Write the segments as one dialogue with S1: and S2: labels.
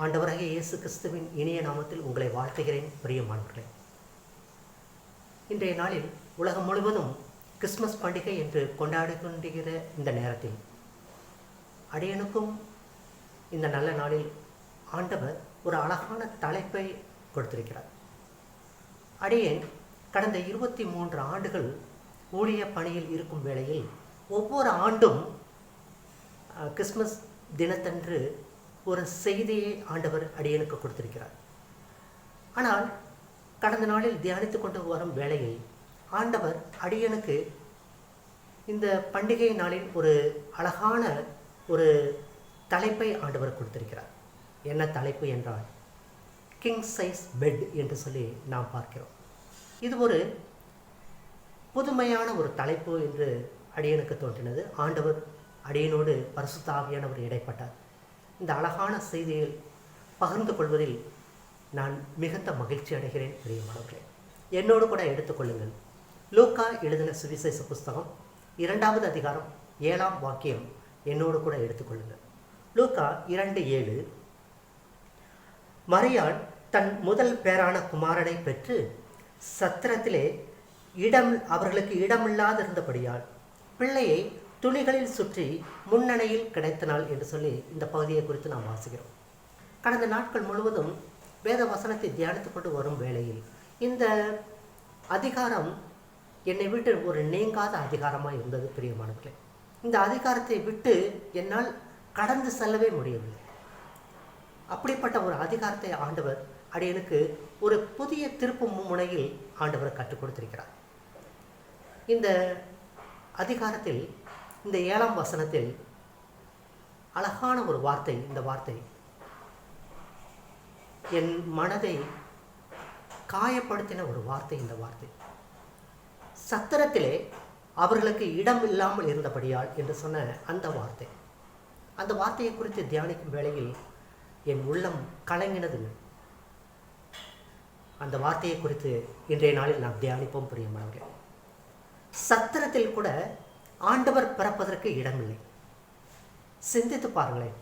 S1: ஆண்டவராகிய இயேசு கிறிஸ்துவின் இனிய நாமத்தில் உங்களை வாழ்த்துகிறேன் பிரியமானவர்களே. இன்றைய நாளில் உலகம் முழுவதும் கிறிஸ்மஸ் பண்டிகை என்று கொண்டாடிக்கொண்டிருக்கிற இந்த நேரத்தில் அடியனுக்கும் இந்த நல்ல நாளில் ஆண்டவர் ஒரு அழகான தலைப்பை கொடுத்திருக்கிறார். அடியேன் கடந்த 23 ஆண்டுகள் ஊழிய பணியில் இருக்கும் வேளையில் ஒவ்வொரு ஆண்டும் கிறிஸ்மஸ் தினத்தன்று ஒரு செய்தியை ஆண்டவர் அடியனுக்கு கொடுத்திருக்கிறார். ஆனால் கடந்த நாளில் தியானித்து கொண்டு வரும் வேளையில் ஆண்டவர் அடியனுக்கு இந்த பண்டிகை நாளில் ஒரு அழகான ஒரு தலைப்பை ஆண்டவர் கொடுத்திருக்கிறார். என்ன தலைப்பு என்றால் கிங் சைஸ் பெட் என்று சொல்லி நாம் பார்க்கிறோம். இது ஒரு புதுமையான ஒரு தலைப்பு என்று அடியனுக்கு தோன்றினது. ஆண்டவர் அடியனோடு பரிசுத்த ஆவியானவர் இடைப்பட்டார். இந்த அழகான செய்தியில் பகிர்ந்து கொள்வதில் நான் மிகுந்த மகிழ்ச்சி அடைகிறேன் பிரியமானவர்களே. என்னோடு கூட எடுத்துக்கொள்ளுங்கள். லூக்கா எழுதின சுவிசேஷ புஸ்தகம் 2வது அதிகாரம் 7ஆம் வாக்கியம் என்னோடு கூட எடுத்துக்கொள்ளுங்கள். லூக்கா 2:7. மரியாள் தன் முதல் பேரான குமாரனை பெற்று சத்திரத்திலே அவர்களுக்கு இடமில்லாதிருந்தபடியால் பிள்ளையை துணிகளில் சுற்றி முன்னணையில் கிடைத்தனாள் என்று சொல்லி இந்த பகுதியை குறித்து நாம் வாசிக்கிறோம். கடந்த நாட்கள் முழுவதும் வேத வசனத்தை தியானித்து கொண்டு வரும் வேளையில் இந்த அதிகாரம் என்னை விட்டு ஒரு நீங்காத அதிகாரமாக இருந்தது பிரியமானவர்களே. இந்த அதிகாரத்தை விட்டு என்னால் கடந்து செல்லவே முடியவில்லை. அப்படிப்பட்ட ஒரு அதிகாரத்தை ஆண்டவர் அடியனுக்கு ஒரு புதிய திருப்பு முனையில் ஆண்டவர் கற்றுக் கொடுத்திருக்கிறார். இந்த அதிகாரத்தில் இந்த 7ஆம் வசனத்தில் அழகான ஒரு வார்த்தை. இந்த வார்த்தை என் மனதை காயப்படுத்தின ஒரு வார்த்தை. இந்த வார்த்தை சத்திரத்திலே அவர்களுக்கு இடம் இல்லாமல் இருந்தபடியால் என்று சொன்ன அந்த வார்த்தையை குறித்து தியானிக்கும் வேளையில் என் உள்ளம் கலங்கினது. அந்த வார்த்தையை குறித்து இன்றைய நாளில் நாம் தியானிப்போம் பிரியமானவர்களே. சத்திரத்தில் கூட ஆண்டவர் பிறப்பதற்கு இடமில்லை. சிந்தித்து பாருங்களேன்.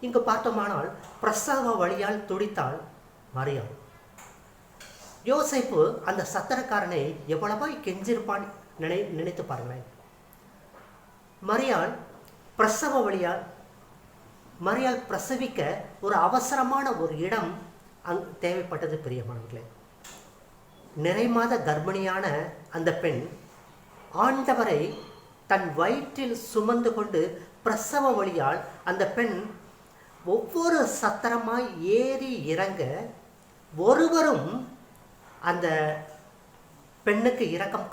S1: இங்கு பார்த்தோமானால் பிரசவ வழியால் துடித்தாள் மரியாள். யோசேப்பு அந்த சத்திரக்காரனை எவ்வளவாய் கெஞ்சிருப்பான் நினைத்து பாருங்களேன். மரியாள் பிரசவ வழியால் மரியாள் பிரசவிக்க ஒரு அவசரமான ஒரு இடம் தேவைப்பட்டது பிரியமானவர்களே. நிறைமாத கர்ப்பிணியான அந்த பெண் ஆண்டவரை தன் வயிற்றில் சுமந்து கொண்டு பிரசவ வழியால் அந்த பெண் ஒவ்வொரு சத்திரமாய் ஏறி இறங்க ஒருவரும் அந்த பெண்ணுக்கு இரக்கம்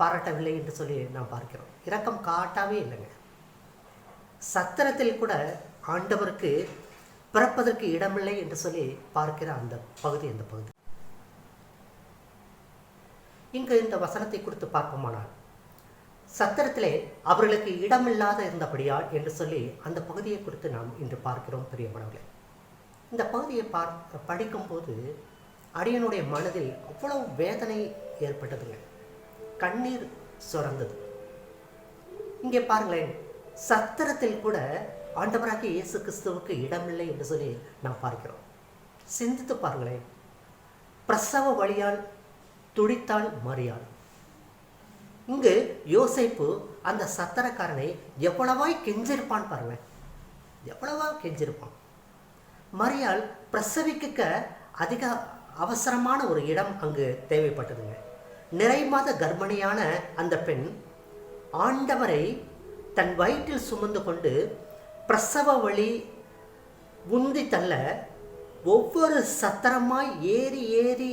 S1: பாராட்டவில்லை என்று சொல்லி நாம் பார்க்கிறோம். இரக்கம் காட்டவே இல்லைங்க. சத்திரத்தில் கூட ஆண்டவருக்கு பிறப்பதற்கு இடமில்லை என்று சொல்லி பார்க்கிற அந்த பகுதி. இங்கு இந்த வசனத்தை குறித்து பார்ப்போமானால் சத்திரத்திலே அவர்களுக்கு இடமில்லாத இருந்தபடியால் என்று சொல்லி அந்த பகுதியை குறித்து நாம் இன்று பார்க்கிறோம் பிரியமானவர்களே. இந்த பகுதியை படிக்கும்போது அடியனுடைய மனதில் அவ்வளவு வேதனை ஏற்பட்டதுங்க. கண்ணீர் சுரந்தது. இங்கே பாருங்களேன், சத்திரத்தில் கூட ஆண்டவராகிய இயேசு கிறிஸ்துவுக்கு இடமில்லை என்று சொல்லி நாம் பார்க்கிறோம். சிந்தித்து பாருங்களேன். பிரசவ வழியால் துடித்தாள் மரியாள். இங்கு யோசேப்பு அந்த சத்திரக்காரனை எவ்வளவாய் கெஞ்சிருப்பான் பாருங்க. எவ்வளவாய் கெஞ்சிருப்பான். மரியாள் பிரசவிக்க அதிக அவசரமான ஒரு இடம் அங்கு தேவைப்பட்டதுங்க. நிறைமாத கர்ப்பிணியான அந்த பெண் ஆண்டவரை தன் வயிற்றில் சுமந்து கொண்டு பிரசவ வழி உந்தி தள்ள ஒவ்வொரு சத்திரமாய் ஏறி ஏறி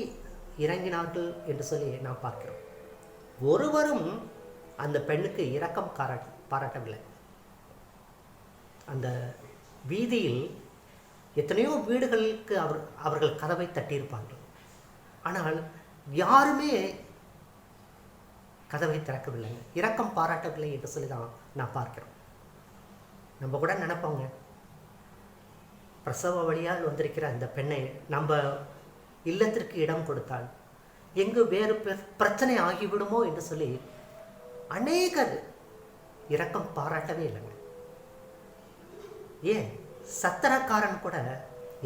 S1: இறங்கினார்கள் என்று சொல்லி நாம் பார்க்கிறோம். ஒருவரும் அந்த பெண்ணுக்கு இரக்கம் பாராட்டவில்லை. அந்த வீதியில் எத்தனையோ வீடுகளுக்கு அவர்கள் கதவை தட்டியிருப்பார்கள். ஆனால் யாருமே கதவை திறக்கவில்லை, இரக்கம் பாராட்டவில்லை என்று சொல்லி தான் நான் பார்க்கிறோம். நம்ம கூட நினைப்போங்க, பிரசவ வழியால் வந்திருக்கிற அந்த பெண்ணை நம்ம இல்லத்திற்கு இடம் கொடுத்தால் எங்கு வேறு பிரச்சனை ஆகிவிடுமோ என்று சொல்லி அநேகர் இரக்கம் பாராட்டவே இல்லைங்க. ஏன்? சத்திரக்காரன் கூட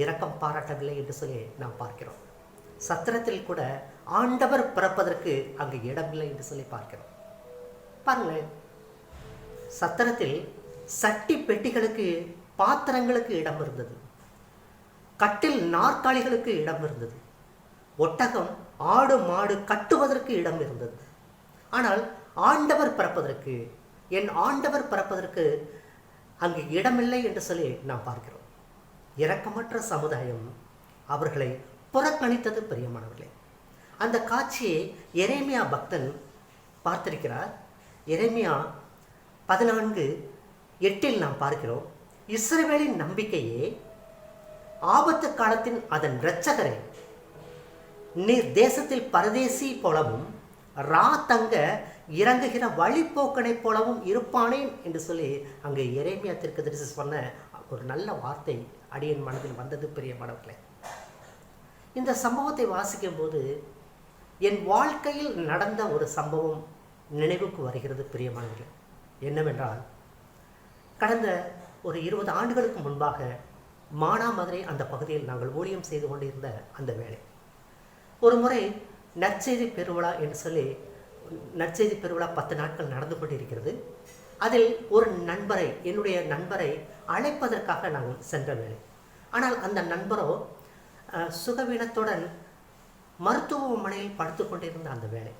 S1: இரக்கம் பாராட்டவில்லை என்று சொல்லி நாம் பார்க்கிறோம். சத்திரத்தில் கூட ஆண்டவர் பிறப்பதற்கு அங்கு இடமில்லை என்று சொல்லி பார்க்கிறோம். பாருங்களேன், சத்திரத்தில் சட்டி பெட்டிகளுக்கு, பாத்திரங்களுக்கு இடம் இருந்தது, கட்டில் நாற்காலிகளுக்கு இடம் இருந்தது, ஒட்டகம் ஆடு மாடு கட்டுவதற்கு இடம் இருந்தது. ஆனால் ஆண்டவர் பிறப்பதற்கு, என் ஆண்டவர் பிறப்பதற்கு அங்கு இடமில்லை என்று சொல்லி நாம் பார்க்கிறோம். இரக்கமற்ற சமுதாயம் அவர்களை புறக்கணித்தது. பிரியமானவர்களே, அந்த காட்சியை எரேமியா பக்தன் பார்த்திருக்கிறார். எரேமியா 14:8 நாம் பார்க்கிறோம், இஸ்ரவேலின் நம்பிக்கையே, ஆபத்து காலத்தின் அதன் இரட்சகரே, நீர் தேசத்தில் பரதேசி போலவும் ரா தங்க இறங்குகிற வழிப்போக்கனை போலவும் இருப்பானேன் என்று சொல்லி அங்கே எரேமியா தீர்க்கதரிசி சொன்ன ஒரு நல்ல வார்த்தை அடியன் மனதில் வந்தது. பிரியமானவர்களே, இந்த சம்பவத்தை வாசிக்கும் போது என் வாழ்க்கையில் நடந்த ஒரு சம்பவம் நினைவுக்கு வருகிறது. பிரியமானவர்களே, என்னவென்றால், கடந்த ஒரு 20 ஆண்டுகளுக்கு முன்பாக மானாமதுரை அந்த பகுதியில் நாங்கள் ஊழியம் செய்து கொண்டிருந்த அந்த வேலை, ஒரு முறை நற்செய்தி பெருவிழா என்று சொல்லி நற்செய்தி பெருவிழா 10 நாட்கள் நடந்து கொண்டிருக்கிறது. அதில் ஒரு நண்பரை, என்னுடைய நண்பரை அழைப்பதற்காக நாங்கள் சென்ற வேலை. ஆனால் அந்த நண்பரோ சுகவீனத்துடன் மருத்துவமனையில் படுத்து கொண்டிருந்த அந்த வேலை.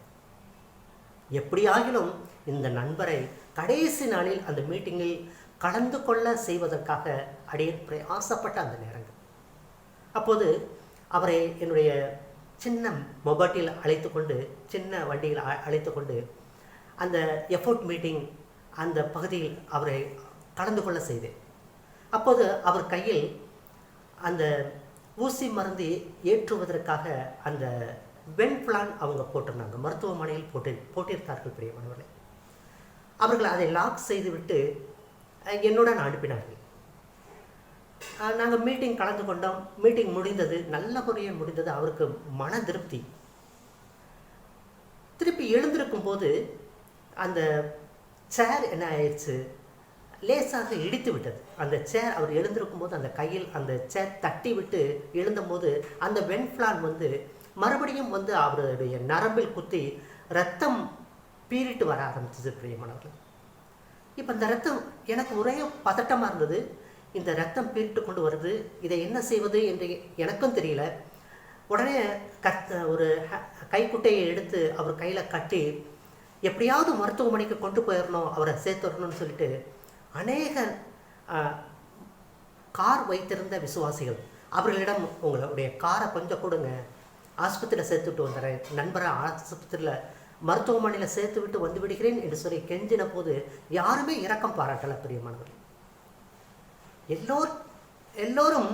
S1: எப்படியாகிலும் இந்த நண்பரை கடைசி நாளில் அந்த மீட்டிங்கில் கலந்து கொள்ள செய்வதற்காக அடியேன் பிரயாசப்பட்ட அந்த நேரங்கள். அப்போது அவரை என்னுடைய சின்ன மொபைலில் அழைத்து கொண்டு, சின்ன வண்டியில் அழைத்து கொண்டு அந்த எஃபோர்ட் மீட்டிங் அந்த பகுதியில் அவரை கலந்து கொள்ள செய்தேன். அப்போது அவர் கையில் அந்த ஊசி மருந்து ஏற்றுவதற்காக அந்த வெண்பிளான் அவங்க போட்டிருந்தாங்க, மருத்துவமனையில் போட்டிருந்தார்கள். பிரியமானவர்களே, அவர்கள் அதை லாக் செய்துவிட்டு என்னுடன் அனுப்பினார்கள். நாங்கள் மீட்டிங் கலந்து கொண்டோம். மீட்டிங் முடிந்தது, நல்ல முறையில் முடிந்தது. அவருக்கு மன திருப்தி. திருப்பி எழுந்திருக்கும் போது அந்த சேர் என்ன ஆயிடுச்சு, லேசாக இடித்து விட்டது. அந்த சேர் அவர் எழுந்திருக்கும் போது அந்த கையில் அந்த சேர் தட்டி விட்டு எழுந்தபோது அந்த வெண்பிளான் மறுபடியும் அவருடைய நரம்பில் குத்தி ரத்தம் பீறிட்டு வர ஆரம்பிச்சது. பிரியமானவர்கள், இப்போ இந்த ரத்தம் எனக்கு ஒரே பதட்டமாக இருந்தது. இந்த ரத்தம் பீறிட்டு கொண்டு வருது, இதை என்ன செய்வது என்று எனக்கும் தெரியல. உடனே ஒரு கைக்குட்டையை எடுத்து அவர் கையில் கட்டி எப்படியாவது மருத்துவமனைக்கு கொண்டு போயிடணும், அவரை சேர்த்து வரணும்னு சொல்லிட்டு அநேக கார் வைத்திருந்த விசுவாசிகள் அவர்களிடம், உங்களுடைய காரை கொஞ்சம் கொடுங்க, ஆஸ்பத்திரியில் சேர்த்துவிட்டு வந்துடுறேன், நண்பரை ஆஸ்பத்திரியில் மருத்துவமனையில் சேர்த்து விட்டு வந்து விடுகிறேன் என்று சொல்லி கெஞ்சின போது யாருமே இரக்கம் பாராட்டலை. பிரியமானவர்கள், எல்லோரும்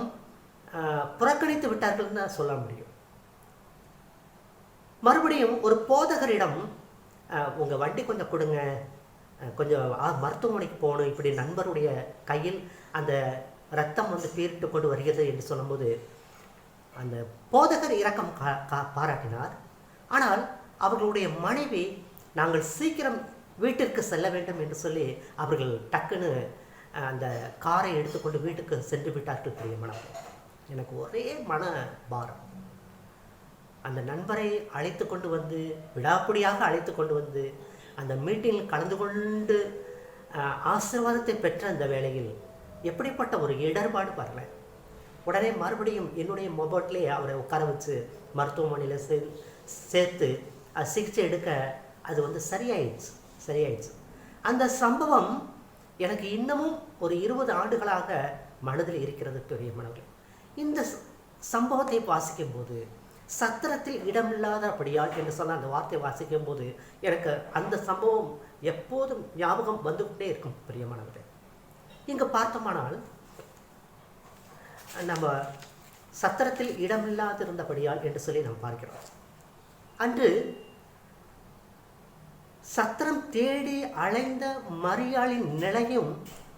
S1: புறக்கணித்து விட்டார்கள் தான் சொல்ல முடியும். மறுபடியும் ஒரு போதகரிடம், உங்கள் வண்டி கொஞ்சம் கொடுங்க, கொஞ்சம் மருத்துவமனைக்கு போகணும், இப்படி நண்பருடைய கையில் அந்த ரத்தம் பீரிட்டு கொண்டு வருகிறது என்று சொல்லும்போது அந்த போதகர் இரக்கம் பாராட்டினார். ஆனால் அவர்களுடைய மனைவி, நாங்கள் சீக்கிரம் வீட்டிற்கு செல்ல வேண்டும் என்று சொல்லி அவர்கள் டக்குன்னு அந்த காரை எடுத்துக்கொண்டு வீட்டுக்கு சென்று விட்டார்கள். பிரியமானவர்களே, எனக்கு ஒரே மன பாரம். அந்த நண்பரை அழைத்து கொண்டு வந்து, விடாப்பிடியாக அழைத்து கொண்டு வந்து அந்த மீட்டிங்கில் கலந்து கொண்டு ஆசீர்வாதத்தை பெற்ற அந்த வேளையில் எப்படிப்பட்ட ஒரு இடர்பாடு பாருங்க. உடனே மறுபடியும் என்னுடைய மொபைல்லேயே அவரை உட்கார வச்சு மருத்துவமனையில் சேர்த்து சிகிச்சை எடுக்க அது சரியாயிடுச்சு. அந்த சம்பவம் எனக்கு இன்னமும் ஒரு 20 ஆண்டுகளாக மனதில் இருக்கிறது. பிரியமானவர்களே, இந்த சம்பவத்தை வாசிக்கும் போது, சத்திரத்தில் இடமில்லாதபடியால் என்று சொன்ன அந்த வார்த்தை வாசிக்கும் போது எனக்கு அந்த சம்பவம் எப்போதும் ஞாபகம் வந்து கொண்டே இருக்கும். பிரியமானவர்களே, இங்கு பார்த்தோமானால் நம்ம சத்திரத்தில் இடமில்லாதிருந்தபடியால் என்று சொல்லி நாம் பார்க்கிறோம். அன்று சத்திரம் தேடி அலைந்த மரியாளின் நிலையும்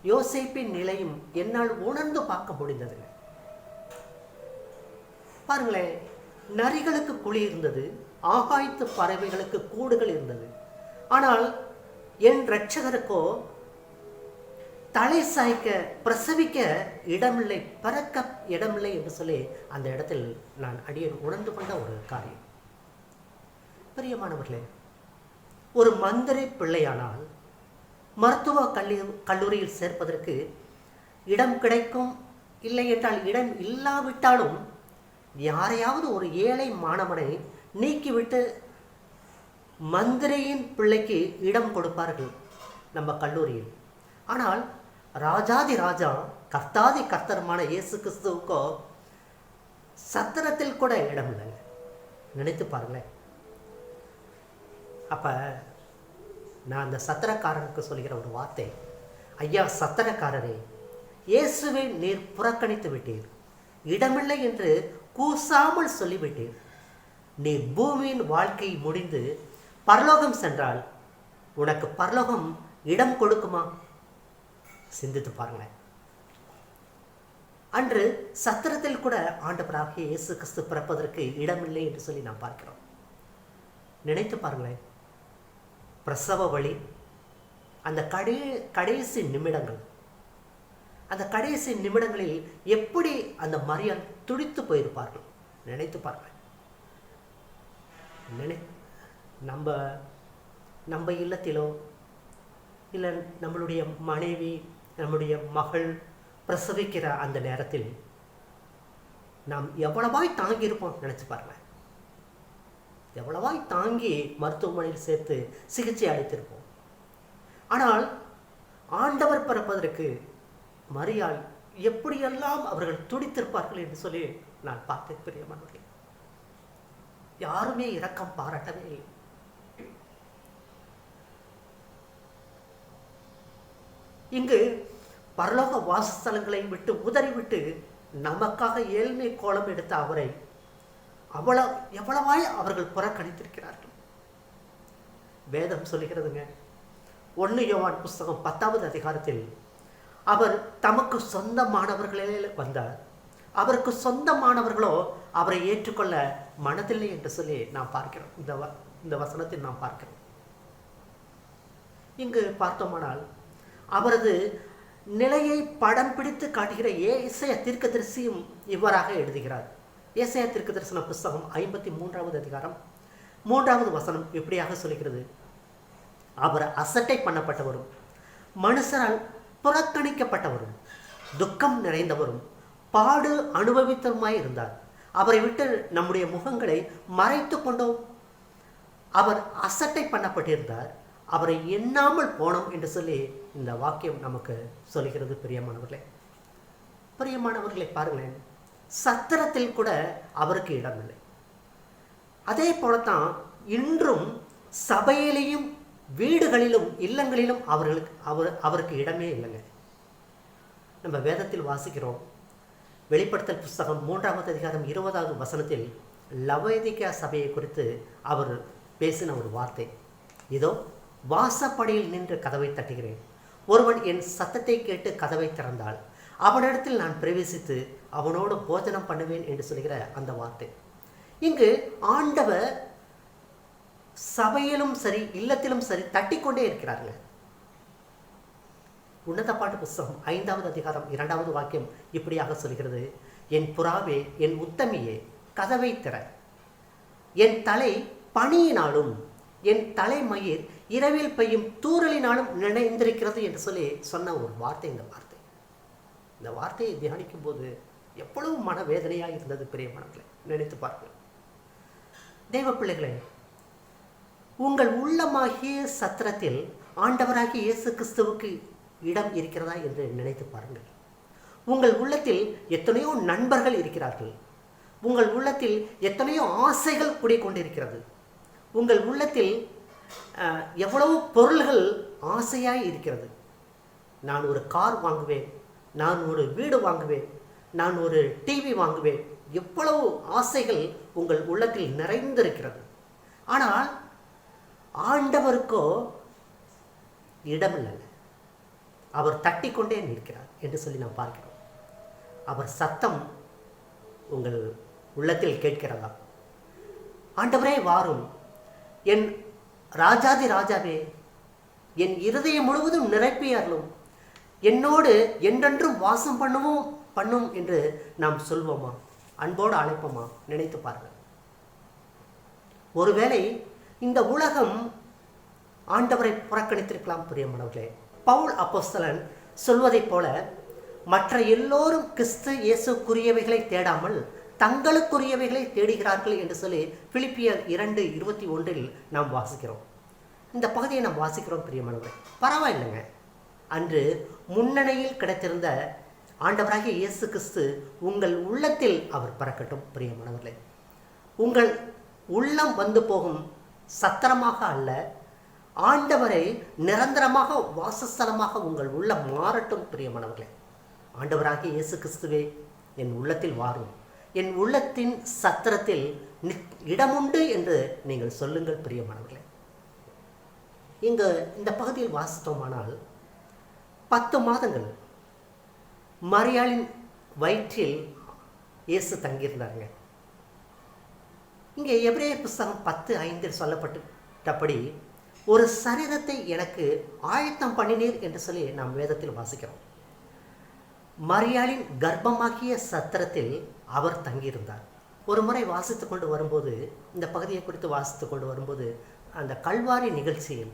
S1: யோசேப்பின் நிலையும் என்னால் உணர்ந்து பார்க்க முடிந்தது. பாருங்களேன், நரிகளுக்கு குழி இருந்தது, ஆகாயத்து பறவைகளுக்கு கூடுகள் இருந்தது. ஆனால் என் இரட்சகருக்கோ தலை சாய்க்க, பிரசவிக்க இடமில்லை, பறக்க இடமில்லை என்று சொல்லி அந்த இடத்தில் நான் அடியேன் உணர்ந்து கொண்ட ஒரு காரியம். பிரியமானவர்களே, ஒரு மந்திரி பிள்ளையானால் மருத்துவ கல்லூரியில் சேர்ப்பதற்கு இடம் கிடைக்கும், இல்லை என்றால் இடம் இல்லாவிட்டாலும் யாரையாவது ஒரு ஏழை மாணவனை நீக்கிவிட்டு மந்திரியின் பிள்ளைக்கு இடம் கொடுப்பார்கள் நம்ம கல்லூரியில். ஆனால் ராஜாதி ராஜா கர்த்தாதி கர்த்தருமான இயேசு கிறிஸ்துவுக்கோ சத்திரத்தில் கூட இடம் இல்லைங்க. நினைத்து பாருங்களேன். அப்போ நான் அந்த சத்திரக்காரனுக்கு சொல்கிற ஒரு வார்த்தை, ஐயா சத்திரக்காரரே, இயேசுவை நீர் புறக்கணித்து விட்டீர், இடமில்லை என்று கூசாமல் சொல்லிவிட்டீர். நீர் பூமியின் வாழ்க்கை முடிந்து பரலோகம் சென்றால் உனக்கு பரலோகம் இடம் கொடுக்குமா? சிந்தித்து பாருங்களேன். அன்று சத்திரத்தில் கூட ஆண்டவராகிய இயேசு கிறிஸ்து பிறப்பதற்கு இடமில்லை என்று சொல்லி நாம் பார்க்கிறோம். நினைத்து பாருங்களேன். பிரசவ வழி, அந்த கடைசி நிமிடங்கள், அந்த கடைசி நிமிடங்களில் எப்படி அந்த மரியாள் துடித்து போயிருப்பார்கள் நினைத்து பாருங்கள். நம்ம இல்லத்திலோ இல்லை நம்மளுடைய மனைவி, நம்முடைய மகள் பிரசவிக்கிற அந்த நேரத்தில் நாம் எவ்வளவாய் தாங்கியிருப்போம் நினைச்சு பாருங்க. எவ்வளவாய் தாங்கி மருத்துவமனையில் சேர்த்து சிகிச்சை அளித்திருப்போம். ஆனால் ஆண்டவர் பிறப்பதற்கு மரியாள் எப்படியெல்லாம் அவர்கள் துடித்திருப்பார்கள் என்று சொல்லி நான் பார்த்தேன். பிரியமானவர்களே, யாருமே இரக்கம் பாராட்டவே இல்லை. இங்கு பரலோக வாசஸ்தலங்களை விட்டு உதறிவிட்டு நமக்காக ஏழ்மை கோலம் எடுத்த அவரை எவ்வளவாய் அவர்கள் புறக்கணித்திருக்கிறார்கள். வேதம் சொல்லுகிறதுங்க, 1 யோவான் புஸ்தகம் 10வது அதிகாரத்தில் அவர் தமக்கு சொந்தமானவர்களே வந்தார், அவருக்கு சொந்தமானவர்களோ அவரை ஏற்றுக்கொள்ள மனதில்லை என்று சொல்லி நாம் பார்க்கிறோம். இந்த வசனத்தில் நாம் பார்க்கிறோம். இங்கு பார்த்தோமானால் அவரது நிலையை படம் பிடித்து காட்டுகிற ஏசாயா தீர்க்கதரிசியும் இவ்வாறாக எழுதுகிறார். ஏசாயா தீர்க்கதரிசன புஸ்தகம் 53வது அதிகாரம் 3வது வசனம் இப்படியாக சொல்கிறது, அவர் அசட்டை பண்ணப்பட்டவரும் மனுஷரால் புறக்கணிக்கப்பட்டவரும் துக்கம் நிறைந்தவரும் பாடு அனுபவித்தவருமாய் இருந்தார். அவரை விட்டு நம்முடைய முகங்களை மறைத்து கொண்டோம். அவர் அசட்டை பண்ணப்பட்டிருந்தார், அவரை எண்ணாமல் போனோம் என்று சொல்லி இந்த வாக்கியம் நமக்கு சொல்கிறது. பிரியமானவர்களை பாருங்களேன், சத்திரத்தில் கூட அவருக்கு இடமில்லை. அதே போலத்தான் இன்றும் சபையிலையும் வீடுகளிலும் இல்லங்களிலும் அவருக்கு இடமே இல்லைங்க. நம்ம வேதத்தில் வாசிக்கிறோம், வெளிப்படுத்தல் புஸ்தகம் 3வது அதிகாரம் 20வது வசனத்தில் லவோதிக்கேயா சபையை குறித்து அவர் பேசின ஒரு வார்த்தை, இதோ வாசப்படியில் நின்று கதவை தட்டுகிறேன், ஒருவன் என் சத்தத்தை கேட்டு கதவை திறந்தால் அவனிடத்தில் நான் பிரவேசித்து அவனோடு போஜனம் பண்ணுவேன் என்று சொல்கிற அந்த வார்த்தை. இங்கு ஆண்டவர் சபையிலும் சரி இல்லத்திலும் சரி தட்டிக்கொண்டே இருக்கிறார்கள். உன்னத பாட்டு புஸ்தகம் 5வது அதிகாரம் 2வது வாக்கியம் இப்படியாக சொல்கிறது, என் புறாவே, என் உத்தமியே, கதவை திற, என் தலை பனியினாலும் என் தலைமயிர் இரவில் பெய்யும் தூறலினாலும் நினைந்திருக்கிறது என்று சொல்லி சொன்ன ஒரு வார்த்தை. இந்த வார்த்தையை தியானிக்கும் போது எவ்வளவு மனவேதனையாக இருந்தது. பிரியமானவர்களே, நினைத்து பாருங்கள். தேவ பிள்ளைகளே, உங்கள் உள்ளமாகிய சத்திரத்தில் ஆண்டவராகிய இயேசு கிறிஸ்துவுக்கு இடம் இருக்கிறதா என்று நினைத்து பாருங்கள். உங்கள் உள்ளத்தில் எத்தனையோ நண்பர்கள் இருக்கிறார்கள், உங்கள் உள்ளத்தில் எத்தனையோ ஆசைகள் கூடிக்கொண்டிருக்கிறது, உங்கள் உள்ளத்தில் எவ்வளவு பொருள்கள் ஆசையாய் இருக்கிறது. நான் ஒரு கார் வாங்குவேன், நான் ஒரு வீடு வாங்குவேன், நான் ஒரு டிவி வாங்குவேன், எவ்வளவு ஆசைகள் உங்கள் உள்ளத்தில் நிறைந்திருக்கிறது. ஆனால் ஆண்டவருக்கோ இடமில்லை, அவர் தட்டிக்கொண்டே நிற்கிறார் என்று சொல்லி நாம் பார்க்கிறோம். அவர் சத்தம் உங்கள் உள்ளத்தில் கேட்கிறதா? ஆண்டவரே வாரும், என் ராஜாதி ராஜாவே, என் இருதயம் முழுவதும் நிரப்பியார்களும், என்னோடு என்றென்றும் வாசம் பண்ணும் என்று நாம் சொல்வோமா? அன்போடு அழைப்போமா? நினைத்து பாருங்கள். ஒருவேளை இந்த உலகம் ஆண்டவரை புறக்கணித்திருக்கலாம். பிரியமானவர்களே, பவுல் அப்போஸ்தலன் சொல்வதைப் போல மற்ற எல்லோரும் கிறிஸ்து இயேசுக்குரியவைகளை தேடாமல் தங்களுக்குரியவைகளை தேடுகிறார்கள் என்று சொல்லி பிலிப்பியர் 2:21 நாம் வாசிக்கிறோம். இந்த பகுதியை நாம் வாசிக்கிறோம். பிரியமானவர்களே, பரவாயில்லைங்க. அன்று முன்னணியில் கிடைத்திருந்த ஆண்டவராகிய இயேசு கிறிஸ்து உங்கள் உள்ளத்தில் அவர் பிறக்கட்டும். பிரியமானவர்களே, உங்கள் உள்ளம் வந்து போகும் சத்திரமாக அல்ல, ஆண்டவரை நிரந்தரமாக வாசஸ்தலமாக உங்கள் உள்ளம் மாறட்டும். பிரியமானவர்களே, ஆண்டவராகிய இயேசு கிறிஸ்துவே என் உள்ளத்தில் வாரும், என் உள்ளத்தின் சத்திரத்தில் இடமுண்டு என்று நீங்கள் சொல்லுங்கள். பிரியமானவர்களே, இங்கு இந்த பகுதியில் வாசித்தோமானால் 10 மாதங்கள் மரியாளின் வயிற்றில் இயேசு தங்கியிருந்தாருங்க. இங்கே எபிரேயர் புஸ்தகம் 10:5 சொல்லப்பட்டபடி ஒரு சரீரத்தை எனக்கு ஆயத்தம் பண்ணினீர் என்று சொல்லி நாம் வேதத்தில் வாசிக்கிறோம். மரியாளின் கர்ப்பமாகிய சத்திரத்தில் அவர் தங்கியிருந்தார். ஒரு முறை வாசித்து கொண்டு வரும்போது, இந்த பகுதியை குறித்து வாசித்து கொண்டு வரும்போது, அந்த கல்வாரி நிகழ்ச்சியில்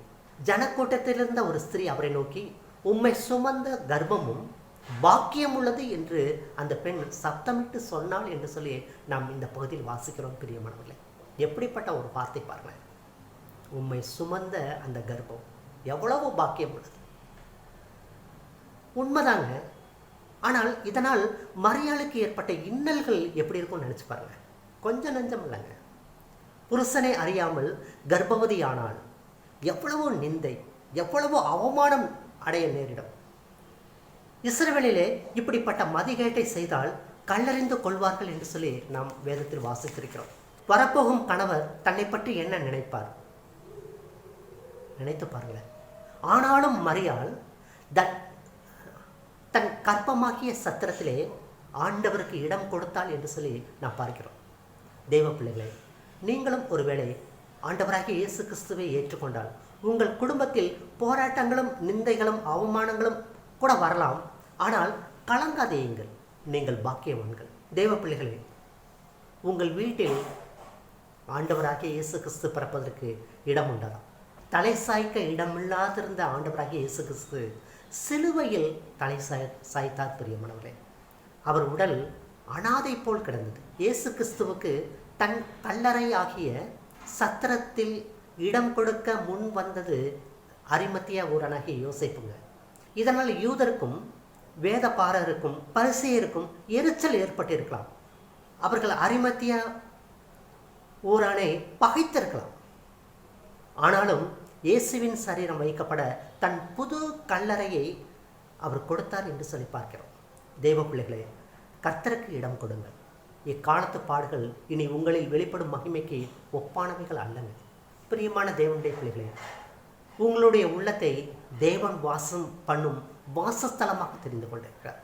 S1: ஜனக்கூட்டத்திலிருந்த ஒரு ஸ்திரீ அவரை நோக்கி, உம்மை சுமந்த கர்ப்பமும் பாக்கியம் உள்ளது என்று அந்த பெண் சப்தமிட்டு சொன்னாள் என்று சொல்லி நாம் இந்த பகுதியில் வாசிக்கிறோம். பிரியமானவர்களே, எப்படிப்பட்ட ஒரு வார்த்தை பாருங்கள். உம்மை சுமந்த அந்த கர்ப்பம் எவ்வளவு பாக்கியம் உள்ளது. உண்மைதாங்க. ஆனால் இதனால் மரியாளுக்கு ஏற்பட்ட இன்னல்கள் எப்படி இருக்கும்னு நினச்சி பாருங்க. கொஞ்சம் நஞ்சம் இல்லைங்க. புருஷனை அறியாமல் கர்ப்பவதியானால் எவ்வளவோ நிந்தை, எவ்வளவோ அவமானம் அடைய நேரிடும். இஸ்ரவேலிலே இப்படிப்பட்ட மதிகேட்டை செய்தால் கல்லறிந்து கொள்வார்கள் என்று சொல்லி நாம் வேதத்தில் வாசித்திருக்கிறோம். வரப்போகும் கணவர் தன்னை பற்றி என்ன நினைப்பார்? நினைத்து பாருங்களேன். ஆனாலும் மரியாள் தன் கற்பமாகிய சத்திரத்திலே ஆண்டவருக்கு இடம் கொடுத்தாள் என்று சொல்லி நாம் பார்க்கிறோம். தெய்வ பிள்ளைகளே, நீங்களும் ஒருவேளை ஆண்டவராகிய இயேசு கிறிஸ்துவை ஏற்றுக்கொண்டால் உங்கள் குடும்பத்தில் போராட்டங்களும் நிந்தைகளும் அவமானங்களும் கூட வரலாம். ஆனால் கலங்காதேயுங்கள், நீங்கள் பாக்கியவான்கள். தெய்வ பிள்ளைகளே, உங்கள் வீட்டில் ஆண்டவராகிய இயேசு கிறிஸ்து பிறப்பதற்கு இடம் உண்டதா? தலை சாய்க்க இடமில்லாதிருந்த ஆண்டவராகிய இயேசு கிறிஸ்து சிலுவையில் தலை சாய்த்தார். பிரியமானவர்களே, அவர் உடல் அனாதை போல் கிடந்தது. இயேசு கிறிஸ்துவுக்கு தன் கல்லறை ஆகிய சத்திரத்தில் இடம் கொடுக்க முன் வந்தது அரிமத்தியா ஊரானாகிய யோசேப்புங்க. இதனால் யூதருக்கும் வேதபாரருக்கும் பரிசேயருக்கும் எரிச்சல் ஏற்பட்டிருக்கலாம். அவர்கள் அரிமத்தியா ஊரானை பகைத்திருக்கலாம். ஆனாலும் இயேசுவின் சரீரம் வைக்கப்பட தன் புது கல்லறையை அவர் கொடுத்தார் என்று சொல்லி பார்க்கிறோம். தெய்வ பிள்ளைகளே, கர்த்தருக்கு இடம் கொடுங்கள். இக்காலத்து பாடுகள் இனி உங்களில் வெளிப்படும் மகிமைக்கு ஒப்பானவைகள் அல்லங்க. பிரியமான தேவனுடைய பிள்ளைகளே, உங்களுடைய உள்ளத்தை தேவன் வாசம் பண்ணும் வாசஸ்தலமாக தெரிந்து கொண்டிருக்கிறார்.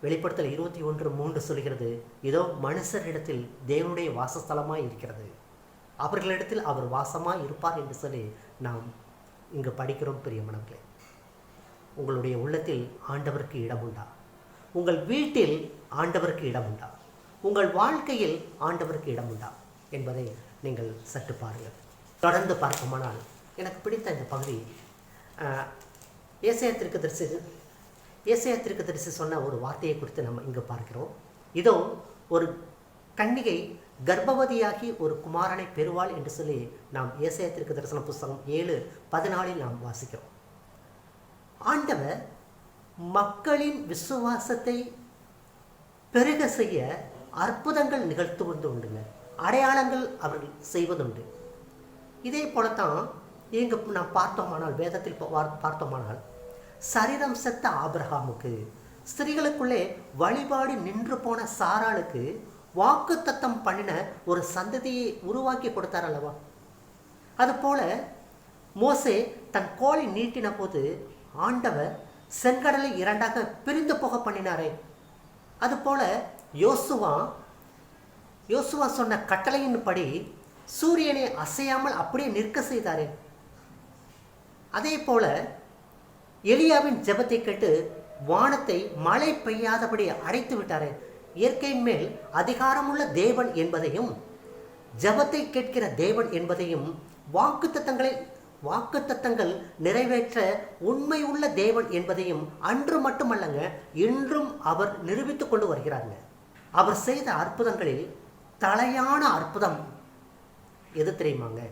S1: வெளிப்படுத்தல் 21:3 சொல்கிறது, இதோ மனுஷரிடத்தில் தேவனுடைய வாசஸ்தலமாய் இருக்கிறது, அவர்களிடத்தில் அவர் வாசமாய் இருப்பார் என்று சொல்லி நாம் இங்கு படிக்கிறோம். பிரியமானவர்களே, உங்களுடைய உள்ளத்தில் ஆண்டவருக்கு இடம் உண்டா? உங்கள் வீட்டில் ஆண்டவருக்கு இடம் உண்டா? உங்கள் வாழ்க்கையில் ஆண்டவருக்கு இடம் உண்டா என்பதை நீங்கள் சற்று பாருங்கள். தொடர்ந்து பார்ப்போமானால் எனக்கு பிடித்த இந்த பகுதி ஏசாயா தீர்க்கதரிசி சொன்ன ஒரு வார்த்தையை குறித்து நம்ம இங்கு பார்க்கிறோம். இதோ ஒரு கன்னிகை கர்ப்பவதியாகி ஒரு குமாரனை பெறுவாள் என்று சொல்லி நாம் ஏசாயா தீர்க்கதரிசன புஸ்தகம் 7:14 நாம் வாசிக்கிறோம். ஆண்டவர் மக்களின் விசுவாசத்தை பெருக செய்ய அற்புதங்கள் நிகழ்த்துவது உண்டுங்க, அடையாளங்கள் அவர்கள் செய்வதுண்டு. இதே போலத்தான் இங்கு நாம் பார்த்தோமானால், வேதத்தில் பார்த்தோமானால், சரீரம் செத்த ஆபிரகாமுக்கு, ஸ்திரீகளுக்குள்ளே வழிபாடு நின்று போன சாராளுக்கு வாக்கு தத்தம் பண்ணின ஒரு சந்ததியை உருவாக்கி கொடுத்தார் அல்லவா? அதுபோல மோசே தன் கோலை நீட்டின போது ஆண்டவர் செங்கடலை 2ஆக பிரிந்து போக பண்ணினாரே, அதுபோல யோசுவா சொன்ன கட்டளையின்படி சூரியனை அசையாமல் அப்படியே நிற்க செய்தாரே. அதே போல எலியாவின் ஜெபத்தை கேட்டு வானத்தை மழை பெய்யாதபடி அடைத்து விட்டாரே. இயற்கையின் மேல் அதிகாரமுள்ள தேவன் என்பதையும் ஜெபத்தை கேட்கிற தேவன் என்பதையும் வாக்குத்தத்தங்கள் நிறைவேற்ற உண்மை உள்ள தேவன் என்பதையும் அன்று மட்டுமல்லங்க, இன்றும் அவர் நிரூபித்துக் கொண்டு வருகிறாருங்க. அவர் செய்த அற்புதங்களில் தலையான அற்புதம் எது தெரியுமாங்க?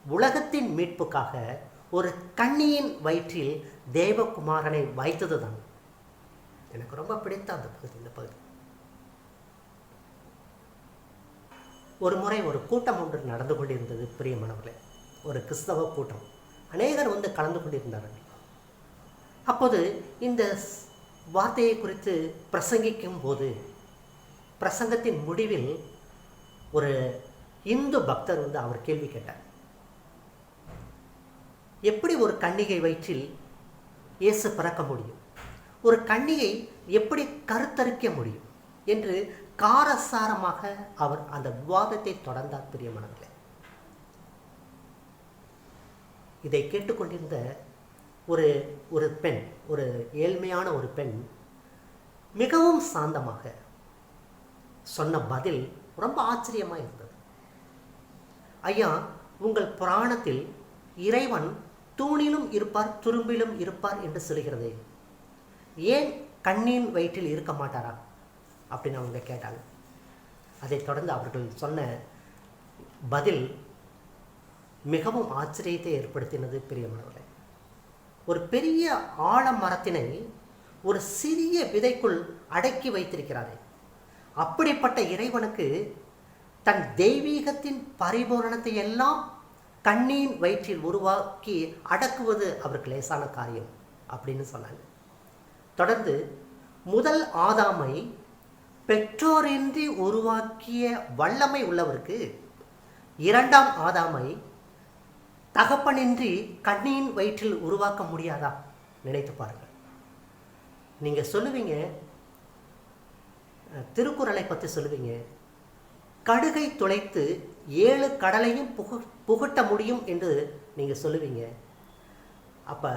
S1: உலகத்தின் மீட்புக்காக ஒரு கன்னியின் வயிற்றில் தேவகுமாரனை வைத்தது தான். எனக்கு ரொம்ப பிடித்த அந்த பகுதி, இந்த பகுதி. ஒரு முறை ஒரு கூட்டம் ஒன்று நடந்து கொண்டிருந்தது பிரியமானவர்களே. ஒரு கிறிஸ்தவ கூட்டம், அநேகர் வந்து கலந்து கொண்டிருந்தார்கள். அப்போது இந்த வார்த்தையை குறித்து பிரசங்கிக்கும் போது பிரசங்கத்தின் முடிவில் ஒரு இந்து பக்தர் வந்து அவர் கேள்வி கேட்டார். எப்படி ஒரு கன்னிகை வயிற்றில் இயேசு பிறக்க முடியும், ஒரு கன்னிகை எப்படி கருத்தரிக்க முடியும் என்று காரசாரமாக அவர் அந்த விவாதத்தை தொடர்ந்தார் பிரியமானவர்களே. இதை கேட்டுக்கொண்டிருந்த ஒரு பெண், ஒரு ஏழ்மையான ஒரு பெண் மிகவும் சாந்தமாக சொன்ன பதில் ரொம்ப ஆச்சரியமாக இருந்தது. ஐயா, உங்கள் புராணத்தில் இறைவன் தூணிலும் இருப்பார் துரும்பிலும் இருப்பார் என்று சொல்கிறதே, ஏன் கண்ணின் வயிற்றில் இருக்க மாட்டாரா அப்படின்னு அவங்க கேட்டாங்க. அதைத் தொடர்ந்து அவர்கள் சொன்ன பதில் மிகவும் ஆச்சரியத்தை ஏற்படுத்தினது பிரியமானவர்களே. ஒரு பெரிய ஆலமரத்தினை ஒரு சிறிய விதைக்குள் அடக்கி வைத்திருக்கிறாரே, அப்படிப்பட்ட இறைவனுக்கு தன் தெய்வீகத்தின் பரிபூரணத்தை எல்லாம் கண்ணியின் வயிற்றில் உருவாக்கி அடக்குவது அவருக்கு லேசான காரியம் அப்படின்னு சொன்னாங்க. தொடர்ந்து முதல் ஆதாமை பெற்றோரின்றி உருவாக்கிய வல்லமை உள்ளவருக்கு இரண்டாம் ஆதாமை தகப்பனின்றி கண்ணியின் வயிற்றில் உருவாக்க முடியாதா? நினைத்து பாருங்கள். நீங்கள் சொல்லுவீங்க, திருக்குறளை பற்றி சொல்லுவீங்க, கடுகை துளைத்து 7 கடலையும் புகட்ட முடியும் என்று நீங்கள் சொல்லுவீங்க. அப்போ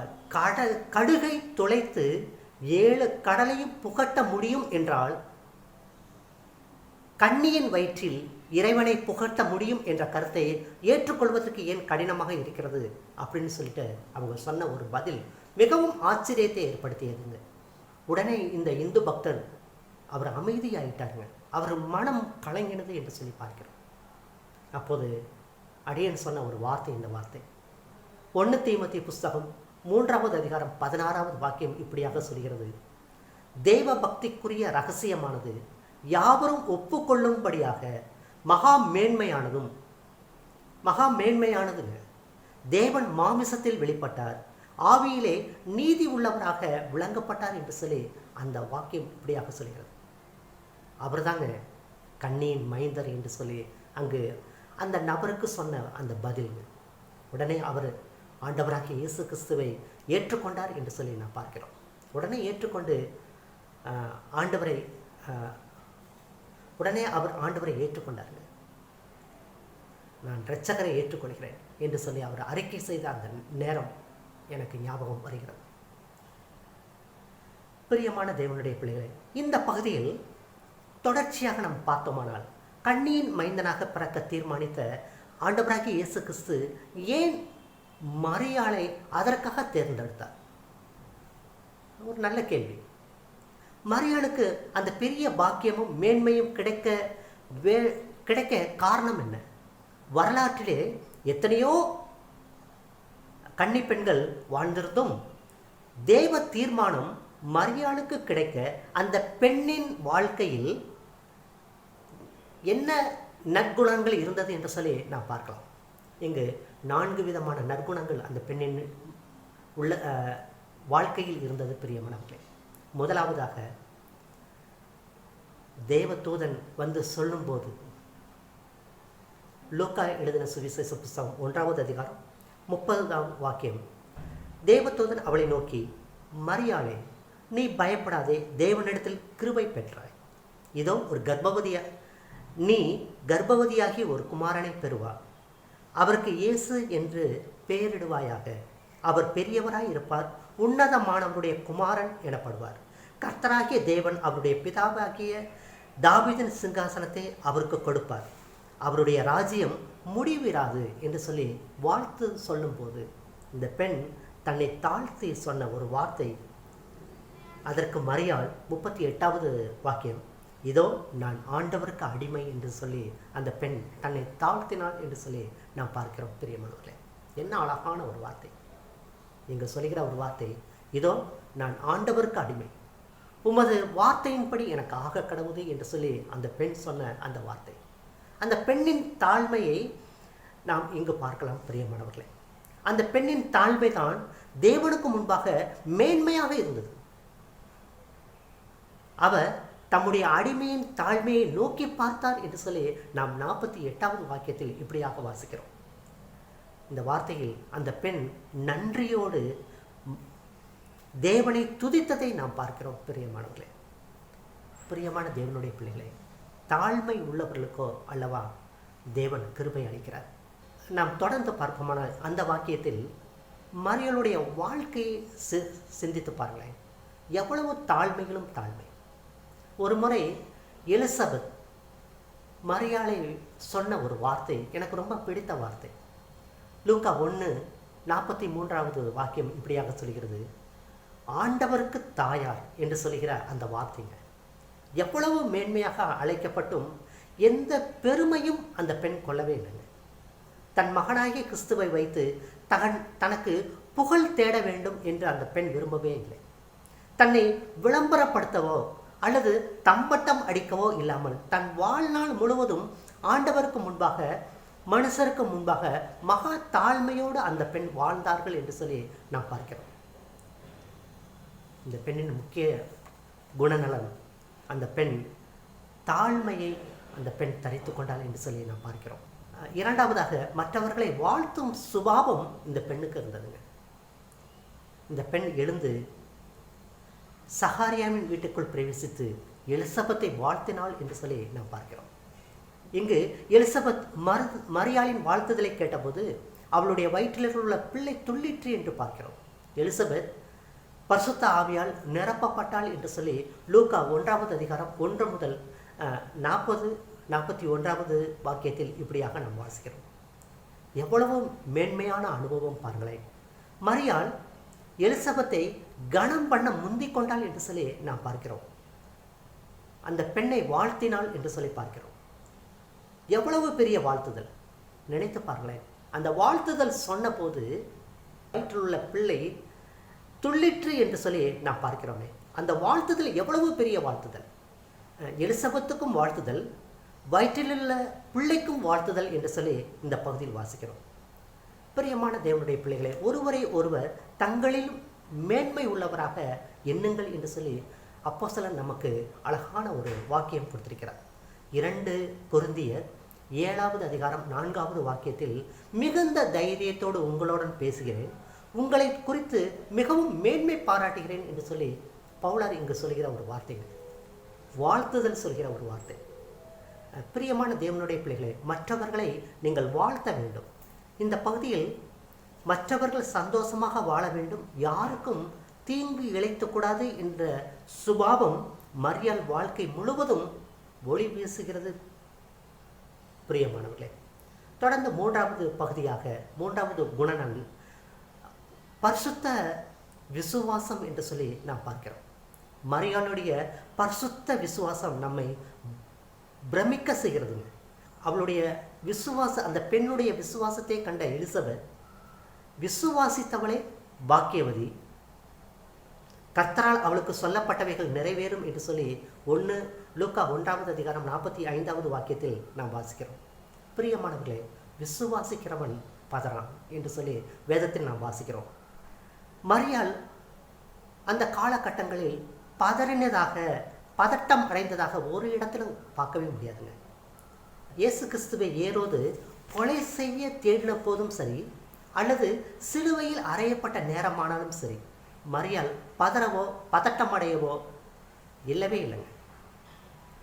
S1: கடுகை துளைத்து 7 கடலையும் புகட்ட முடியும் என்றால் கண்ணியின் வயிற்றில் இறைவனை புகட்ட முடியும் என்ற கருத்தை ஏற்றுக்கொள்வதற்கு ஏன் கடினமாக இருக்கிறது அப்படின்னு சொல்லிட்டு அவங்க சொன்ன ஒரு பதில் மிகவும் ஆச்சரியத்தை ஏற்படுத்தியதுங்க. உடனே இந்த இந்து பக்தர் அவர் அமைதியாயிட்டாருங்க. அவர் மனம் கலங்கினது என்று சொல்லி பார்க்கிறோம். அப்போது அடியன் சொன்ன ஒரு வார்த்தை, இந்த வார்த்தை 1 தீமோத்தேயு புஸ்தகம் 3வது அதிகாரம் 16வது வாக்கியம் இப்படியாக சொல்கிறது: தேவ பக்திக்குரிய ரகசியமானது யாவரும் ஒப்புக்கொள்ளும்படியாக மகா மேன்மையானதுங்க. தேவன் மாமிசத்தில் வெளிப்பட்டார், ஆவியிலே நீதி உள்ளவராக விளங்கப்பட்டார் என்று சொல்லி அந்த வாக்கியம் இப்படியாக சொல்கிறது. அவர் தாங்க கண்ணியின் மைந்தர் என்று சொல்லி அங்கு அந்த நபருக்கு சொன்ன அந்த பதில். உடனே அவர் ஆண்டவராகிய இயேசு கிறிஸ்துவை ஏற்றுக்கொண்டார் என்று சொல்லி நான் பார்க்கிறோம். உடனே ஏற்றுக்கொண்டு அவர் ஆண்டவரை ஏற்றுக்கொண்டார்கள். நான் இரட்சகரை ஏற்றுக்கொள்கிறேன் என்று சொல்லி அவர் அறிக்கை செய்த அந்த நேரம் எனக்கு ஞாபகம் வருகிறது. பிரியமான தேவனுடைய பிள்ளைகளே, இந்த பகுதியில் தொடர்ச்சியாக நாம் பார்த்தோமானால் கண்ணியின் மைந்தனாக பிறக்க தீர்மானித்த ஆண்டவராகிய இயேசு கிறிஸ்து ஏன் மரியாளை அதற்காக தேர்ந்தெடுத்தார்? ஒரு நல்ல கேள்வி. மரியாளுக்கு அந்த பெரிய பாக்கியமும் மேன்மையும் கிடைக்க காரணம் என்ன? வரலாற்றிலே எத்தனையோ கன்னி பெண்கள் வாழ்ந்திருந்தும் தேவ தீர்மானம் மரியாளுக்கு கிடைக்க அந்த பெண்ணின் வாழ்க்கையில் என்ன நற்குணங்கள் இருந்தது என்று சொல்லி நாம் பார்க்கலாம். இங்கு 4 விதமான நற்குணங்கள் அந்த பெண்ணின் உள்ள வாழ்க்கையில் இருந்தது பிரியமானவர்களே. முதலாவதாக, தேவதூதன் வந்து சொல்லும்போது, லூக்கா எழுதின சுவிசேஷ புஸ்தகம் 1வது அதிகாரம் 30வது வாக்கியம், தேவதூதன் அவளை நோக்கி, மரியாளே, நீ பயப்படாதே, தேவனிடத்தில் கிருபை பெற்றாய். இதோ நீ கர்ப்பவதியாகி ஒரு குமாரனை பெறுவார், அவருக்கு இயேசு என்று பெயரிடுவாயாக. அவர் பெரியவராய் இருப்பார், உன்னதமானவருடைய குமாரன் எனப்படுவார். கர்த்தராகிய தேவன் அவருடைய பிதாவாகிய தாவீதின் சிங்காசனத்தை அவருக்கு கொடுப்பார். அவருடைய ராஜ்யம் முடிவிராது என்று சொல்லி வாழ்த்து சொல்லும்போது இந்த பெண் தன்னை தாழ்த்தி சொன்ன ஒரு வார்த்தை. அதற்கு மரியாள் 38வது வாக்கியம், இதோ நான் ஆண்டவருக்கு அடிமை என்று சொல்லி அந்த பெண் தன்னை தாழ்த்தினாள் என்று சொல்லி நாம் பார்க்கிறோம். பிரியமானவர்களே, என்ன அழகான ஒரு வார்த்தை. இங்கு சொல்லுகிற ஒரு வார்த்தை, இதோ நான் ஆண்டவருக்கு அடிமை, உமது வார்த்தையின்படி எனக்கு ஆக கடவுது என்று சொல்லி அந்த பெண் சொன்ன அந்த வார்த்தை. அந்த பெண்ணின் தாழ்மையை நாம் இங்கு பார்க்கலாம். பிரியமானவர்களே, அந்த பெண்ணின் தாழ்மை தான் தேவனுக்கு முன்பாக மேன்மையாக இருந்தது. அவர் தம்முடைய அடிமையின் தாழ்மையை நோக்கி பார்த்தார் என்று சொல்லி நாம் 48வது வாக்கியத்தில் இப்படியாக வாசிக்கிறோம். இந்த வார்த்தையில் அந்த பெண் நன்றியோடு தேவனை துதித்ததை நாம் பார்க்கிறோம். பிரியமானவர்களே, பிரியமான தேவனுடைய பிள்ளைகளே, தாழ்மை உள்ளவர்களுக்கோ அல்லவா தேவன் கிருபை அளிக்கிறார். நாம் தொடர்ந்து பார்ப்போமானால் அந்த வாக்கியத்தில் மரியாளுடைய வாழ்க்கையை சிந்தித்து பாருங்களேன். எவ்வளவு தாழ்மைகளும் தாழ்மை. ஒரு முறை எலிசபெத் மரியாளை சொன்ன ஒரு வார்த்தை எனக்கு ரொம்ப பிடித்த வார்த்தை. லூக்கா 1:43வது வாக்கியம் இப்படியாக சொல்கிறது, ஆண்டவருக்கு தாயார் என்று சொல்கிற அந்த வார்த்தைங்க. எவ்வளவு மேன்மையாக அழைக்கப்பட்டும் எந்த பெருமையும் அந்த பெண் கொள்ளவே இல்லைங்க. தன் மகனாகிய கிறிஸ்துவை வைத்து தனக்கு புகழ் தேட வேண்டும் என்று அந்த பெண் விரும்பவே இல்லை. தன்னை விளம்பரப்படுத்தவோ அல்லது தம்பட்டம் அடிக்கவோ இல்லாமல் தன் வாழ்நாள் முழுவதும் ஆண்டவருக்கு முன்பாக மனுஷருக்கு முன்பாக மகா தாழ்மையோடு அந்த பெண் வாழ்ந்தார்கள் என்று சொல்லி நாம் பார்க்கிறோம். இந்த பெண்ணின் முக்கிய குணநலன், அந்த பெண் தாழ்மையை அந்த பெண் தரித்து கொண்டாள் என்று சொல்லி நாம் பார்க்கிறோம். இரண்டாவதாக மற்றவர்களை வாழ்த்தும் சுபாவம் இந்த பெண்ணுக்கு இருந்ததுங்க. இந்த பெண் எழுந்து சகாரியாவின் வீட்டுக்குள் பிரவேசித்து எலிசபெத்தை வாழ்த்தினாள் என்று சொல்லி நாம் பார்க்கிறோம். இங்கு எலிசபெத் மரியாளின் வாழ்த்துதலை கேட்டபோது அவளுடைய வயிற்றில் உள்ள பிள்ளை துள்ளிற்று என்று பார்க்கிறோம். எலிசபெத் பரிசுத்த ஆவியால் நிரப்பப்பட்டாள் என்று சொல்லி லூக்கா 1வது அதிகாரம் 1 முதல் 41வது வாக்கியத்தில் இப்படியாக நாம் வாசிக்கிறோம். எவ்வளவு மேன்மையான அனுபவம் பாருங்களேன். மரியாள் எலிசபெத்தை கனம் பண்ண முந்திக் கொண்டாள் என்று சொல்லி நாம் பார்க்கிறோம். அந்த பெண்ணை வாழ்த்தினாள் என்று சொல்லி பார்க்கிறோம். எவ்வளவு பெரிய வாழ்த்துதல், நினைத்து பாருங்களேன். அந்த வாழ்த்துதல் சொன்ன போது வயிற்றில் உள்ள பிள்ளை துள்ளிற்று என்று சொல்லி நாம் பார்க்கிறோமே. அந்த வாழ்த்துதல் எவ்வளவு பெரிய வாழ்த்துதல். எலிசபெத்துக்கும் வாழ்த்துதல், வயிற்றிலுள்ள பிள்ளைக்கும் வாழ்த்துதல் என்று சொல்லி இந்த பகுதியில் வாசிக்கிறோம். பிரியமான தேவனுடைய பிள்ளைகளை, ஒருவரை ஒருவர் தங்களில் மேன்மை உள்ளவராக எண்ணுங்கள் என்று சொல்லி அப்போஸ்தலன் நமக்கு அழகான ஒரு வாக்கியம் கொடுத்திருக்கிறார். 2 கொரிந்தியர் 7வது அதிகாரம் 4வது வாக்கியத்தில், மிகுந்த தைரியத்தோடு உங்களுடன் பேசுகிறேன், உங்களை குறித்து மிகவும் மேன்மை பாராட்டுகிறேன் என்று சொல்லி பவுலார் இங்கு சொல்கிற ஒரு வார்த்தை, வாழ்த்துதல் சொல்கிற ஒரு வார்த்தை. பிரியமான தேவனுடைய பிள்ளைகளை, மற்றவர்களை நீங்கள் வாழ்த்த வேண்டும். இந்த பகுதியில் மற்றவர்கள் சந்தோஷமாக வாழ வேண்டும், யாருக்கும் தீங்கு இழைக்கக்கூடாது என்ற சுபாவம் மரியாள் வாழ்க்கை முழுவதும் ஒளி வீசுகிறது. பிரியமானவர்களே, தொடர்ந்து 3வது பகுதியாக 3வது குணநலன் பரிசுத்த விசுவாசம் என்று சொல்லி நாம் பார்க்கிறோம். மரியாளுடைய பரிசுத்த விசுவாசம் நம்மை பிரமிக்க செய்கிறதுங்க. அவளுடைய விசுவாசம், அந்த பெண்ணுடைய விசுவாசத்தை கண்ட எலிசபெத், விசுவாசித்தவளே பாக்கியவதி, கர்த்தரால் அவளுக்கு சொல்லப்பட்டவைகள் நிறைவேறும் என்று சொல்லி லூக்கா 1வது அதிகாரம் 45வது வாக்கியத்தில் நாம் வாசிக்கிறோம். பிரியமானவர்களே, விசுவாசிக்கிறவன் பதறான் என்று சொல்லி வேதத்தில் நாம் வாசிக்கிறோம். மரியாள் அந்த காலகட்டங்களில் பதறினதாக, பதட்டம் அடைந்ததாக ஒரு இடத்திலும் பார்க்கவே முடியாதுங்க. இயேசு கிறிஸ்துவை ஏரோது கொலை செய்ய தேடின போதும் சரி, அல்லது சிலுவையில் அறையப்பட்ட நேரமானாலும் சரி, மரியாள் பதறவோ பதட்டம் அடையவோ இல்லவே இல்லைங்க.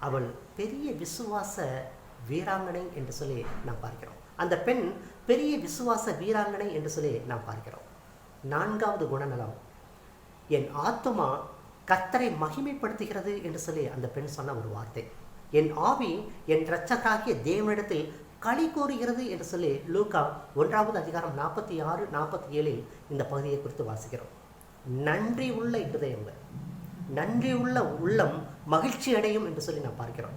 S1: அவள் பெரிய விசுவாச வீராங்கனை என்று சொல்லி நாம் பார்க்கிறோம். அந்த பெண் பெரிய விசுவாச வீராங்கனை என்று சொல்லி நாம் பார்க்கிறோம். 4வது குணநலம் என் ஆத்துமா கர்த்தரை மகிமைப்படுத்துகிறது என்று சொல்லி அந்த பெண் சொன்ன ஒரு வார்த்தை. என் ஆவி என் இரட்சகராகிய தேவனிடத்தில் களி கூறுகிறது என்று சொல்லி லூக்கா 1 அதிகாரம் 46, 47 இந்த பகுதியை குறித்து வாசிக்கிறோம். நன்றி உள்ள இருதயங்கள், நன்றி உள்ள உள்ளம் மகிழ்ச்சி அடையும் என்று சொல்லி நான் பார்க்கிறோம்.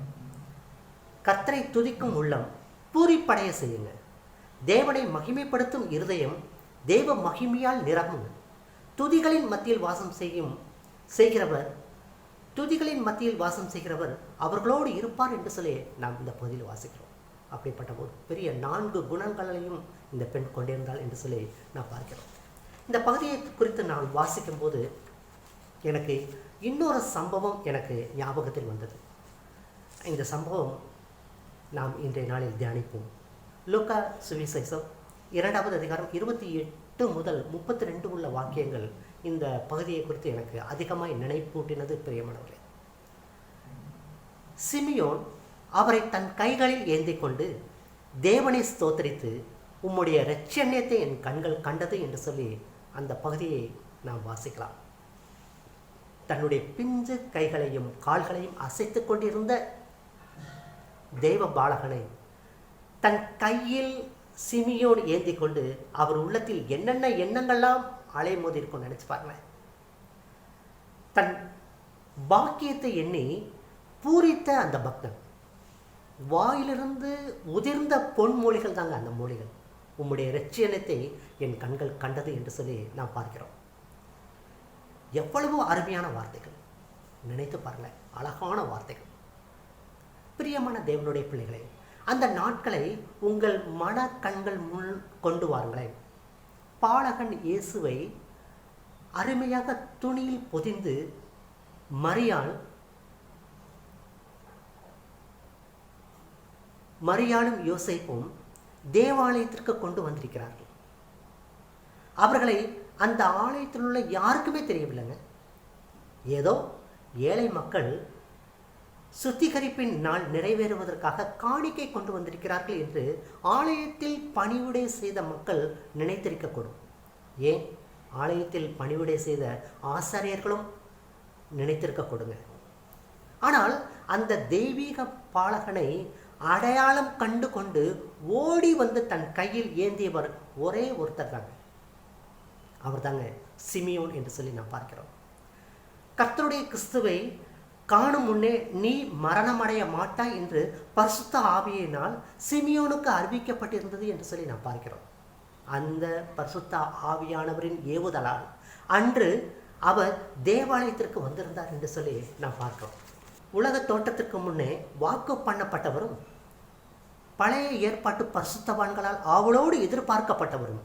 S1: கர்த்தரை துதிக்கும் உள்ளம் பூரிப்படைய செய்யுங்க. தேவனை மகிமைப்படுத்தும் இருதயம் தேவ மகிமையால் நிரம்புங்க. துதிகளின் மத்தியில் வாசம் செய்கிறவர் அவர்களோடு இருப்பார் என்று சொல்லி நாம் இந்த பகுதியில் வாசிக்கிறோம். அப்படிப்பட்ட ஒரு பெரிய 4 குணங்களையும் இந்த பெண் கொண்டிருந்தாள் என்று சொல்லி நான் பார்க்கிறோம். இந்த பகுதியை குறித்து நான் வாசிக்கும் போது எனக்கு இன்னொரு சம்பவம் எனக்கு ஞாபகத்தில் வந்தது. இந்த சம்பவம் நாம் இன்றைய நாளில் தியானிப்போம். லூக்கா சுவிசேஷம் 2 அதிகாரம் 28 முதல் 32 உள்ள வாக்கியங்கள் இந்த பகுதியை குறித்து எனக்கு அதிகமாக நினைப்பூட்டினது. பிரியமானவர்களே, சிமியோன் அவரை தன் கைகளில் ஏந்தி கொண்டு தேவனை ஸ்தோத்தரித்து, உம்முடைய இரட்சண்யத்தை என் கண்கள் கண்டது என்று சொல்லி அந்த பகுதியை நாம் வாசிக்கலாம். தன்னுடைய பிஞ்சு கைகளையும் கால்களையும் அசைத்து கொண்டிருந்த தேவ பாலகனை தன் கையில் சிமியோன் ஏந்தி கொண்டு அவர் உள்ளத்தில் என்னென்ன எண்ணங்கள்லாம் அலைமோதி இருக்கும் நினைச்சு பாருங்களேன். தன் பாக்கியத்தை எண்ணி பூரித்த அந்த பக்தன் வாயிலிருந்து உதிர்ந்த பொன்மொழிகள் தாங்க அந்த மொழிகள். உம்முடைய இரட்சண்யத்தை என் கண்கள் கண்டது என்று சொல்லி நாம் பார்க்கிறோம். எவ்வளவு அருமையான வார்த்தைகள், நினைத்து பாருங்களேன், அழகான வார்த்தைகள். பிரியமான தேவனுடைய பிள்ளைகளே, அந்த நாட்களை உங்கள் மன கண்கள் முன் கொண்டு வாருங்களேன். பாலகன் இயேசுவை அருமையாக துணியில் பொதிந்து மரியாளும் யோசேப்பும் தேவாலயத்திற்கு கொண்டு வந்திருக்கிறார்கள். அவர்களை அந்த ஆலயத்தில் உள்ள யாருக்குமே தெரியவில்லைங்க. ஏதோ ஏழை மக்கள் சுத்திகரிப்பின் நாள் நிறைவேறுவதற்காக காணிக்கை கொண்டு வந்திருக்கிறார்கள் என்று ஆலயத்தில் பணிவிடை செய்த மக்கள் நினைத்திருக்கக்கூடும். ஏன், ஆலயத்தில் பணிவிடை செய்த ஆசாரியர்களும் நினைத்திருக்கக்கூடுங்க. ஆனால் அந்த தெய்வீக பாலகனை அடையாளம் கண்டு கொண்டு ஓடி வந்து தன் கையில் ஏந்தியவர் ஒரே ஒருத்தர் தாங்க. அவர் தாங்க சிமியோன் என்று சொல்லி நாம் பார்க்கிறோம். கர்த்தருடைய கிறிஸ்துவை காணும் முன்னே நீ மரணமடைய மாட்டாய் என்று பரிசுத்த ஆவியினால் சிமியோனுக்கு அறிவிக்கப்பட்டிருந்தது என்று சொல்லி நாம் பார்க்கிறோம். அந்த பரிசுத்த ஆவியானவரின் ஏவுதலால் அன்று அவர் தேவாலயத்திற்கு வந்திருந்தார் என்று சொல்லி நாம் பார்க்கிறோம். உலக தோற்றத்திற்கு முன்னே வாக்கு பண்ணப்பட்டவரும் பழைய ஏற்பாட்டு பரிசுத்தவான்களால் ஆவலோடு எதிர்பார்க்கப்பட்டவரும்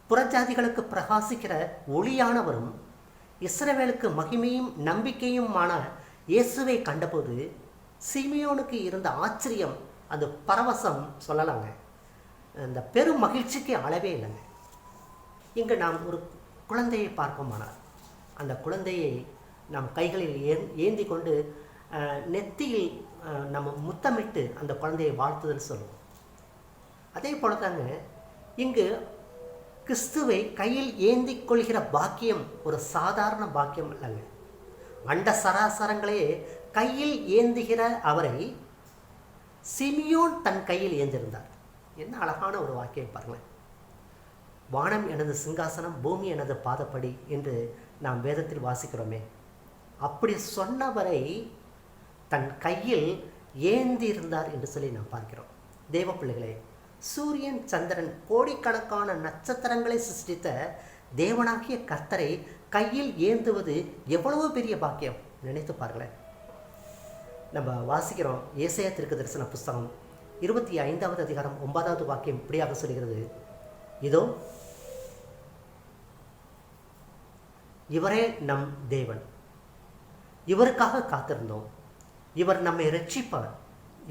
S1: புறஜாதிகளுக்கு பிரகாசிக்கிற ஒளியானவரும் இஸ்ரவேலுக்கு மகிமையும் நம்பிக்கையுமான இயேசுவை கண்டபோது சிமியோனுக்கு இருந்த ஆச்சரியம், அந்த பரவசம் சொல்லலாங்க. அந்த பெரும் மகிழ்ச்சிக்கு அளவே இல்லைங்க. இங்கு நாம் ஒரு குழந்தையை பார்ப்போமானால் அந்த குழந்தையை நம் கைகளில் ஏந்தி கொண்டு நெத்தியில் நம்ம முத்தமிட்டு அந்த குழந்தையை வாழ்த்துதல் சொல்லுவோம். அதே போல தாங்க இங்கு கிறிஸ்துவை கையில் ஏந்தி கொள்கிற பாக்கியம் ஒரு சாதாரண பாக்கியம் இல்லைங்க. அண்ட சராசரங்களே கையில் ஏந்துகிற அவரை சிமியோன் தன் கையில் ஏந்திருந்தார். என்ன அழகான ஒரு வாக்கியம் பாருங்களேன். வானம் எனது சிங்காசனம், பூமி எனது பாதப்படி என்று நாம் வேதத்தில் வாசிக்கிறோமே. அப்படி சொன்னவரை தன் கையில் ஏந்தி இருந்தார் என்று சொல்லி நாம் பார்க்கிறோம். தேவ பிள்ளைகளே, சூரியன், சந்திரன், கோடிக்கணக்கான நட்சத்திரங்களை சிருஷ்டித்த தேவனாகிய கர்த்தரை கையில் ஏந்துவது எவ்வளவு பெரிய பாக்கியம், நினைத்து பாருங்களேன். நம்ம வாசிக்கிறோம் ஏசாயா தீர்க்கதரிசன புஸ்தகம் 25 அதிகாரம் 9வது வாக்கியம் இப்படியாக சொல்கிறது. இதோ இவரே நம் தேவன், இவருக்காக காத்திருந்தோம், இவர் நம்மை ரட்சிப்பார்,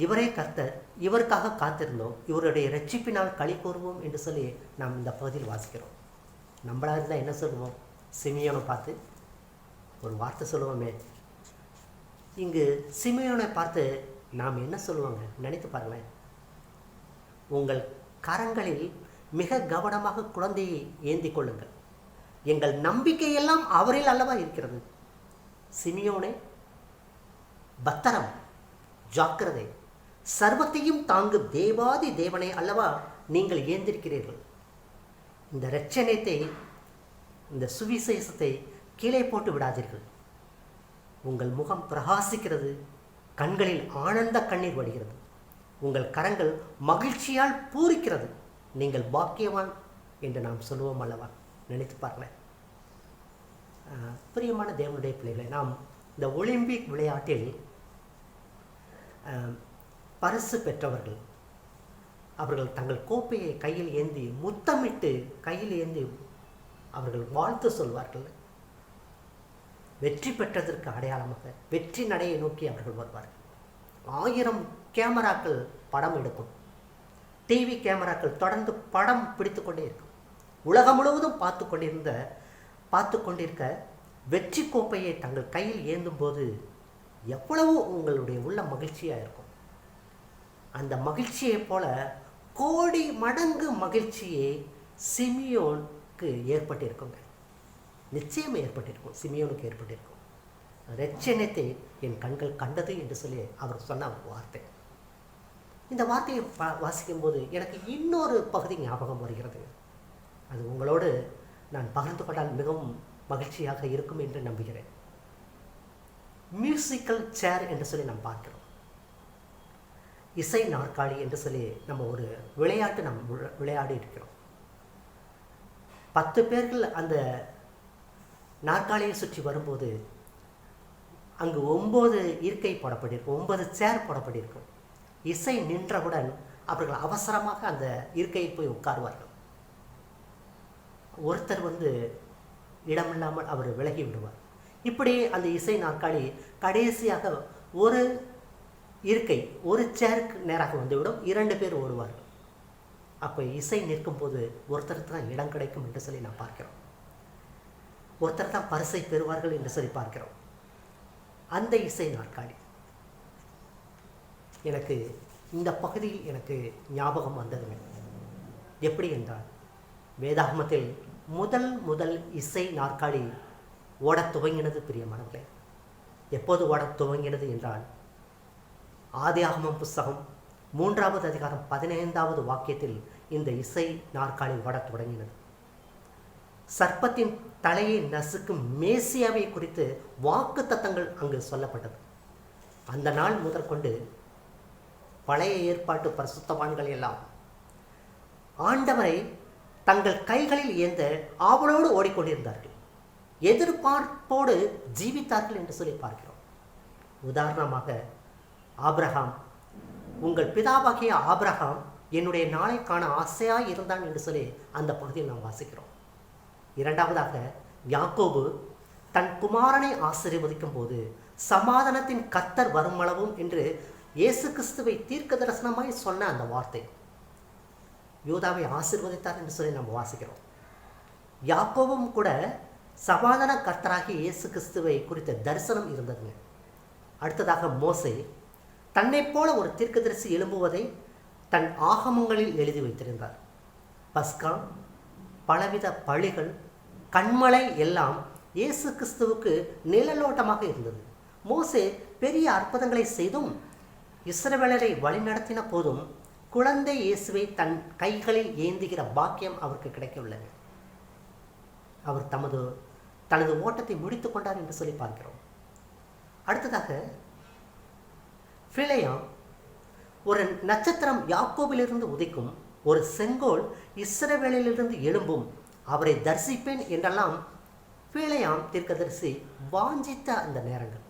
S1: இவரே கர்த்தர், இவருக்காக காத்திருந்தோம், இவருடைய ரட்சிப்பினால் களி கூறுவோம் என்று சொல்லி நாம் இந்த பகுதியில் வாசிக்கிறோம். நம்மளாக இருந்தால் என்ன சொல்லுவோம்? சிமியோனை பார்த்து ஒரு வார்த்தை சொல்லுவோமே. இங்கு சிமியோனை பார்த்து நாம் என்ன சொல்லுவாங்க நினைத்து பாருங்களேன். உங்கள் கரங்களில் மிக கவனமாக குழந்தையை ஏந்தி கொள்ளுங்கள், எங்கள் நம்பிக்கையெல்லாம் அவரில் அல்லவா இருக்கிறது. சிமியோனே, பத்திரம், ஜாக்கிரதை, சர்வத்தையும் தாங்கும் தேவாதி தேவனை அல்லவா நீங்கள் ஏந்திருக்கிறீர்கள். இந்த இரட்சணியத்தை, இந்த சுவிசேஷத்தை கீழே போட்டு விடாதீர்கள். உங்கள் முகம் பிரகாசிக்கிறது, கண்களில் ஆனந்த கண்ணீர் வடிகிறது, உங்கள் கரங்கள் மகிழ்ச்சியால் பூரிக்கிறது. நீங்கள் பாக்கியவான் என்று நாம் சொல்லுவோம் அல்லவா? நினைத்து பாருங்கள். பிரியமான தேவனுடைய பிள்ளைகளை, நாம் இந்த ஒலிம்பிக் விளையாட்டில் பரிசு பெற்றவர்கள் அவர்கள் தங்கள் கோப்பையை கையில் ஏந்தி முத்தமிட்டு கையில் ஏந்தி அவர்கள் வாழ்த்து சொல்வார்கள். வெற்றி பெற்றதற்கு அடையாளமாக வெற்றி நடையை நோக்கி அவர்கள் வருவார்கள். 1000 கேமராக்கள் படம் எடுக்கும், டிவி கேமராக்கள் தொடர்ந்து படம் பிடித்து கொண்டே இருக்கும். உலகம் முழுவதும் பார்த்து கொண்டிருக்க வெற்றி கோப்பையை தங்கள் கையில் ஏந்தும் போது எவ்வளவு உங்களுடைய உள்ள மகிழ்ச்சியாக இருக்கும். அந்த மகிழ்ச்சியை போல கோடி மடங்கு மகிழ்ச்சியை சிமியோனுக்கு ஏற்பட்டிருக்குங்க. நிச்சயம் ஏற்பட்டிருக்கும். சிமியோனுக்கு ஏற்பட்டிருக்கும். இரட்சணியத்தை என் கண்கள் கண்டது என்று சொல்லி அவர் சொன்ன வார்த்தை. இந்த வார்த்தையை வாசிக்கும் போது எனக்கு இன்னொரு பகுதி ஞாபகம் வருகிறது. அது உங்களோடு நான் பகிர்ந்து கொண்டால் மிகவும் மகிழ்ச்சியாக இருக்கும் என்று நம்புகிறேன். மியூசிக்கல் சேர் என்று சொல்லி நாம் பார்க்கிறோம். இசை நாற்காலி என்று சொல்லி நம்ம ஒரு விளையாட்டு நாம் விளையாடி இருக்கிறோம். 10 பேர்கள் அந்த நாற்காலியை சுற்றி வரும்போது அங்கு 9 இருக்கை போடப்பட்டிருக்கும், 9 சேர் போடப்பட்டிருக்கும். இசை நின்றவுடன் அவர்கள் அவசரமாக அந்த இருக்கையில் போய் உட்காருவார்கள். ஒருத்தர் இடமில்லாமல் அவர் விலகி விடுவார். இப்படி அந்த இசை நாற்காலி கடைசியாக ஒரு இருக்கை, ஒரு சேருக்கு நேராக வந்துவிடும். 2 பேர் ஓடுவார்கள். அப்போ இசை நிற்கும் போது ஒருத்தருக்கு தான் இடம் கிடைக்கும் என்று சொல்லி நான் பார்க்கிறோம். ஒருத்தர் தான் பரிசை பெறுவார்கள் என்று சொல்லி பார்க்கிறோம். அந்த இசை நாற்காலி எனக்கு இந்த பகுதியில் எனக்கு ஞாபகம் வந்ததுங்க. எப்படி என்றால், வேதாகமத்தில் முதல் இசை நாற்காலி ஓடத் துவங்கினது பிரியமானவர்களே. எப்போது ஓடத் துவங்கினது என்றால், ஆதியாகமம் புஸ்தகம் 3வது அதிகாரம் 15வது வாக்கியத்தில் இந்த இசை நாற்காலி ஓடத் தொடங்கினது. சர்ப்பத்தின் தலையை நசுக்கும் மேசியாவை குறித்து வாக்கு தத்தங்கள் அங்கு சொல்லப்பட்டது. அந்த நாள் முதற்கொண்டு பழைய ஏற்பாட்டு பரிசுத்தவான்கள் எல்லாம் ஆண்டவரை தங்கள் கைகளில் ஏந்த ஆவலோடு ஓடிக்கொண்டிருந்தார்கள். எதிர்பார்ப்போடு ஜீவித்தார்கள் என்று சொல்லி பார்க்கிறோம். உதாரணமாக ஆபிரகாம், உங்கள் பிதாவாகிய ஆபிரகாம் என்னுடைய நாளை காண ஆசையாய் இருந்தான் என்று சொல்லி அந்த பகுதியில் நாம் வாசிக்கிறோம். இரண்டாவதாக யாக்கோபு தன் குமாரனை ஆசீர்வதிக்கும் போது சமாதானத்தின் கர்த்தர் வருமளவும் என்று இயேசு கிறிஸ்துவை தீர்க்க தரிசனமாய் சொன்ன அந்த வார்த்தை, யூதாவை ஆசீர்வதித்தார் என்று சொல்லி நம்ம வாசிக்கிறோம். யாக்கோபும் கூட சமாதான கர்த்தராகிய இயேசு கிறிஸ்துவை குறித்த தரிசனம் இருந்ததுங்க. அடுத்ததாக மோசே தன்னை போல ஒரு தீர்க்கதரிசி எழும்புவதை தன் ஆகமங்களில் எழுதி வைத்திருந்தார். பஸ்கா, பலவித பழிகள், கண்மலை எல்லாம் இயேசு கிறிஸ்துவுக்கு நிழலோட்டமாக இருந்தது. மோசே பெரிய அற்புதங்களை செய்தும் இஸ்ரவேலரை வழிநடத்தின போதும் குழந்தை இயேசுவை தன் கைகளில் ஏந்துகிற பாக்கியம் அவருக்கு கிடைக்கவில்லை. அவர் தனது ஓட்டத்தை முடித்து கொண்டார் என்று சொல்லி பார்க்கிறோம். அடுத்ததாக பிலேயாம், ஒரு நட்சத்திரம் யாக்கோபிலிருந்து உதிக்கும், ஒரு செங்கோல் இஸ்ரவேலிலிருந்து எழும்பும், அவரை தரிசிப்பேன் என்றெல்லாம் பிலேயாம் தீர்க்கதரிசி வாஞ்சித்த அந்த நேரங்கள்.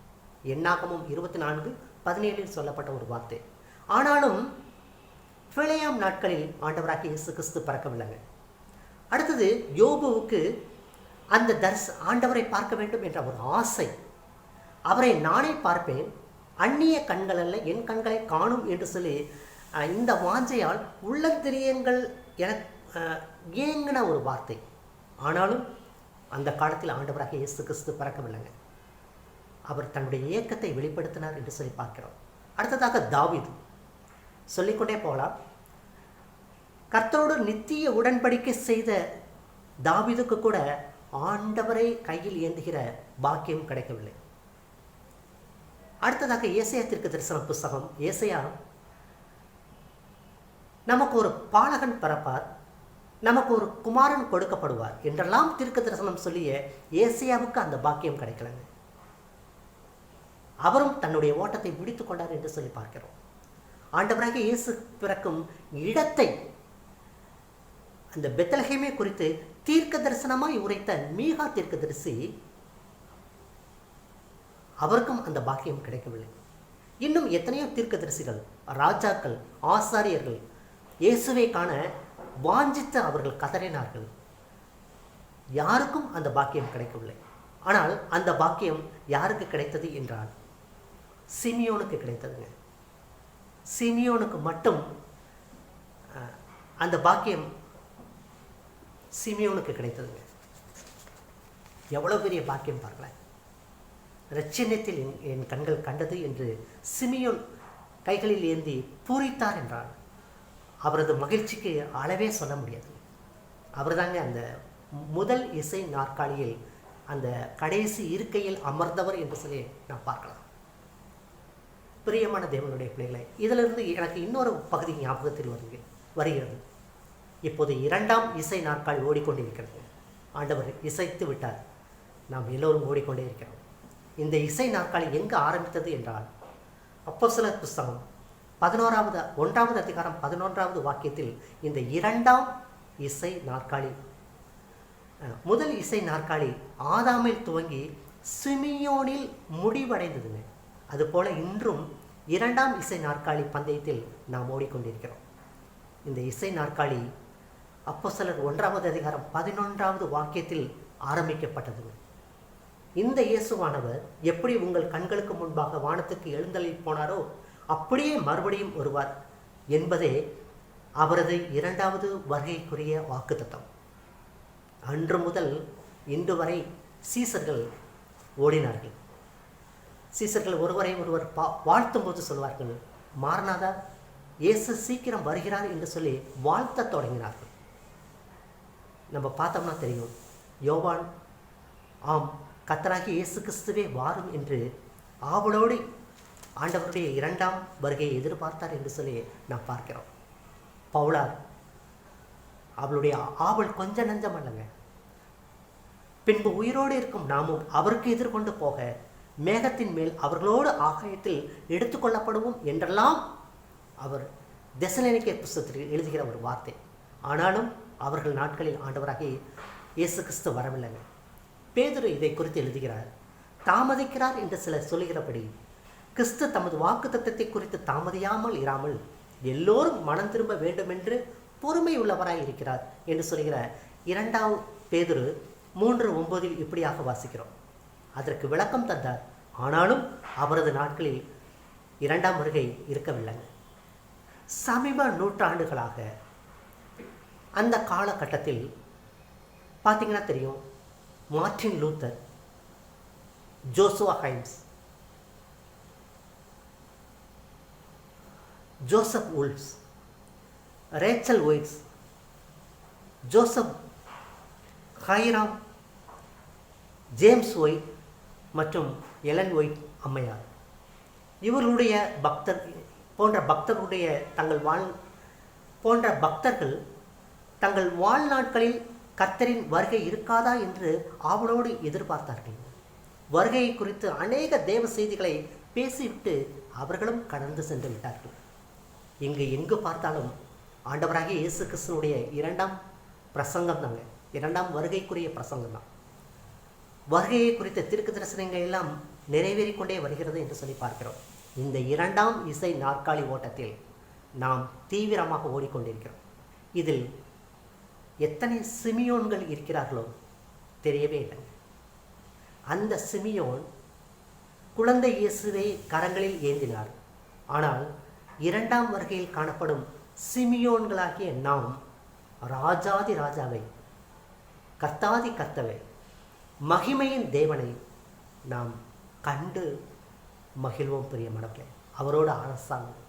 S1: எண்ணாகமம் 24:17 சொல்லப்பட்ட ஒரு வார்த்தை. ஆனாலும் பிலேயாம் நாட்களில் ஆண்டவராகிய இயேசு கிறிஸ்து பறக்கவில்லைங்க. அடுத்தது யோபுவுக்கு அந்த ஆண்டவரை பார்க்க வேண்டும் என்ற ஒரு ஆசை. அவரை நானே பார்ப்பேன், அந்நிய கண்கள் அல்ல என் கண்களை காணும் என்று சொல்லி இந்த வாஞ்சையால் உள்ளந்திரியங்கள் என ஏங்கின ஒரு வார்த்தை. ஆனாலும் அந்த காலத்தில் ஆண்டவராகிய இயேசு கிறிஸ்து பறக்கவில்லைங்க. அவர் தன்னுடைய இயக்கத்தை வெளிப்படுத்தினார் என்று சொல்லி பார்க்கிறோம். அடுத்ததாக தாவீது, சொல்லிக்கொண்டே போகலாம். கர்த்தரோடு நித்திய உடன்படிக்கை செய்த தாவீதுக்கு கூட ஆண்டவரை கையில் ஏந்துகிற பாக்கியம் கிடைக்கவில்லை. அடுத்ததாக ஏசாயா தீர்க்கதரிசன புஸ்தகம். ஏசாயா நமக்கு ஒரு பாலகன் பிறப்பார், நமக்கு ஒரு குமாரன் கொடுக்கப்படுவார் என்றெல்லாம் தீர்க்க தரிசனம் சொல்லிய ஏசாயாவுக்கு அந்த பாக்கியம் கிடைக்கலங்க. அவரும் தன்னுடைய ஓட்டத்தை முடித்துக் கொண்டார் என்று சொல்லி பார்க்கிறோம். ஆண்டவராக இயேசு பிறக்கும் இடத்தை, அந்த பெத்லகேமை குறித்து தீர்க்க தரிசனமாய் உரைத்த மீகா தீர்க்கதரிசி, அவருக்கும் அந்த பாக்கியம் கிடைக்கவில்லை. இன்னும் எத்தனையோ தீர்க்கதரிசிகள், ராஜாக்கள், ஆசாரியர்கள் இயேசுவை காண வாஞ்சித்து அவர்கள் கதறினார்கள். யாருக்கும் அந்த பாக்கியம் கிடைக்கவில்லை. ஆனால் அந்த பாக்கியம் யாருக்கு கிடைத்தது என்றால் சிமியோனுக்கு கிடைத்ததுங்க. சிமியோனுக்கு மட்டும் அந்த பாக்கியம் சிமியோனுக்கு கிடைத்ததுங்க. எவ்வளவு பெரிய பாக்கியம் பாருங்களேன். இரட்சணியத்தில் என் கண்கள் கண்டது என்று சிமியோன் கைகளில் ஏந்தி பூரித்தார் என்றால் அவரது மகிழ்ச்சிக்கு அளவே சொல்ல முடியாது. அவர் தாங்க அந்த முதல் இசை நாற்காலியில் அந்த கடைசி இருக்கையில் அமர்ந்தவர் என்று சொல்லி நான் பார்க்கலாம். பிரியமான தேவனுடைய பிள்ளைகளை, இதிலிருந்து எனக்கு இன்னொரு பகுதி ஞாபகத்தில் வருகிறது. இப்போது இரண்டாம் இசை நாற்காலி ஓடிக்கொண்டிருக்கிறது. ஆண்டவர் இசைத்து விட்டார், நாம் எல்லோரும் ஓடிக்கொண்டே இருக்கிறோம். இந்த இசை நாற்காலி எங்கு ஆரம்பித்தது என்றால் அப்போஸ்தலர் புஸ்தகம் 1வது அதிகாரம் 11வது வாக்கியத்தில் இந்த இரண்டாம் இசை நாற்காலி, முதல் இசை நாற்காலி ஆதாமில் துவங்கி சிமியோனில் முடிவடைந்ததுங்க. அதுபோல இன்றும் இரண்டாம் இசை நாற்காலி பந்தயத்தில் நாம் ஓடிக்கொண்டிருக்கிறோம். இந்த இசை நாற்காலி அப்போஸ்தலர் 1வது அதிகாரம் 11வது வாக்கியத்தில் ஆரம்பிக்கப்பட்டது. இந்த இயேசுவானவர் எப்படி உங்கள் கண்களுக்கு முன்பாக வானத்துக்கு எழுந்தள்ளி போனாரோ அப்படியே மறுபடியும் வருவார் என்பதே அவரது இரண்டாவது வருகைக்குரிய வாக்குத்தத்தம். அன்று முதல் இன்று வரை சீசர்கள் ஓடினார்கள். சீசர்கள் ஒருவரை ஒருவர் வாழ்த்தும் போது சொல்வார்கள், மாரநாதா, இயேசு சீக்கிரம் வருகிறார் என்று சொல்லி வாழ்த்த தொடங்கினார்கள். நம்ம பார்த்தோம்னா தெரியும், யோவான் ஆம் கர்த்தராகிய இயேசு கிறிஸ்துவே வாரும் என்று ஆவலோடு ஆண்டவருடைய இரண்டாம் வருகையை எதிர்பார்த்தார் என்று சொல்லி நான் பார்க்கிறோம். பவுலார் அவளுடைய ஆவல் கொஞ்சம் நஞ்சம் அல்லங்க. பின்பு உயிரோடு இருக்கும் நாமும் அவருக்கு எதிர்கொண்டு போக மேகத்தின் மேல் அவர்களோடு ஆகாயத்தில் எடுத்துக்கொள்ளப்படுவோம் என்றெல்லாம் அவர் தெசலோனிக்கே புஸ்தகத்தில் எழுதுகிற ஒரு வார்த்தை. ஆனாலும் அவர்கள் நாட்களில் ஆண்டவராகிய இயேசு கிறிஸ்து வரவில்லைங்க. பேதுரு இதை குறித்து எழுதுகிறார். தாமதிக்கிறார் என்று சிலர் சொல்லுகிறபடி கிறிஸ்து தமது வாக்குத்தத்தத்தை குறித்து தாமதியாமல் இராமல் எல்லோரும் மனம் திரும்ப வேண்டும் என்று பொறுமை உள்ளவராய் இருக்கிறார் என்று சொல்கிற 2 பேதுரு 3:9 இப்படியாக வாசிக்கிறோம். அதற்கு விளக்கம் தந்தார். ஆனாலும் அவரது நாட்களில் இரண்டாம் வருகை இருக்கவில்லைங்க. சமீப நூற்றாண்டுகளாக அந்த காலகட்டத்தில் பார்த்தீங்கன்னா தெரியும், Martin Luther, Joshua Himes, Joseph உல்ஸ், ரேச்சல் ஒயிட்ஸ், ஜோசப் ஹைராம், ஜேம்ஸ் ஒயிட் மற்றும் எலன் ஒயிட் அம்மையார் இவர்களுடைய பக்தர்கள் தங்கள் வாழ்நாட்களில் கர்த்தரின் வருகை இருக்காதா என்று ஆவலோடு எதிர்பார்த்தார்கள். வருகையை குறித்து அநேக தேவ செய்திகளை பேசிவிட்டு அவர்களும் கடந்து சென்று விட்டார்கள். இங்கு எங்கு பார்த்தாலும் ஆண்டவராகிய இயேசு கிறிஸ்துனுடைய இரண்டாம் பிரசங்கம் தாங்க, இரண்டாம் வருகைக்குரிய பிரசங்கம் தான். வருகையை குறித்த தீர்க்க தரிசனங்கள் எல்லாம் நிறைவேறிக்கொண்டே வருகிறது என்று சொல்லி பார்க்கிறோம். இந்த இரண்டாம் இசை நாற்காலி ஓட்டத்தில் நாம் தீவிரமாக ஓடிக்கொண்டிருக்கிறோம். இதில் எத்தனை சிமியோன்கள் இருக்கிறார்களோ தெரியவே இல்லை. அந்த சிமியோன் குழந்தை இயேசுவை கரங்களில் ஏந்தினார். ஆனால் இரண்டாம் வருகையில் காணப்படும் சிமியோன்களாகிய நாம் ராஜாதி ராஜாவை, கர்த்தாதி கர்த்தவை, மகிமையின் தேவனை நாம் கண்டு மகிழ்வோம். பிரியமானவர்களே, அவரோடு அரசாங்கம்.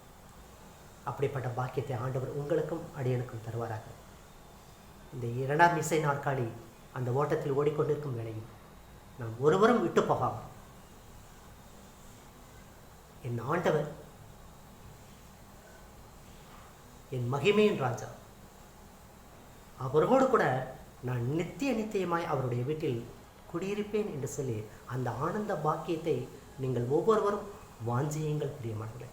S1: அப்படிப்பட்ட பாக்கியத்தை ஆண்டவர் உங்களுக்கும் அடியனுக்கும் தருவாராக. இந்த இரண்டாம் இசை நாற்காலி அந்த ஓட்டத்தில் ஓடிக்கொண்டிருக்கும் வேளையில் நாம் ஒருவரும் விட்டு போகாமல் என் ஆண்டவர், என் மகிமையின் ராஜா, அவரோடு கூட நான் நித்தியமாய் அவருடைய வீட்டில் குடியிருப்பேன் என்று சொல்லி அந்த ஆனந்த பாக்கியத்தை நீங்கள் ஒவ்வொருவரும் வாஞ்சியுங்கள் பிரியமானவர்களே.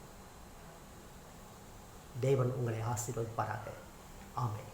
S1: தேவன் உங்களை ஆசீர்வதிப்பாராக. ஆமென்.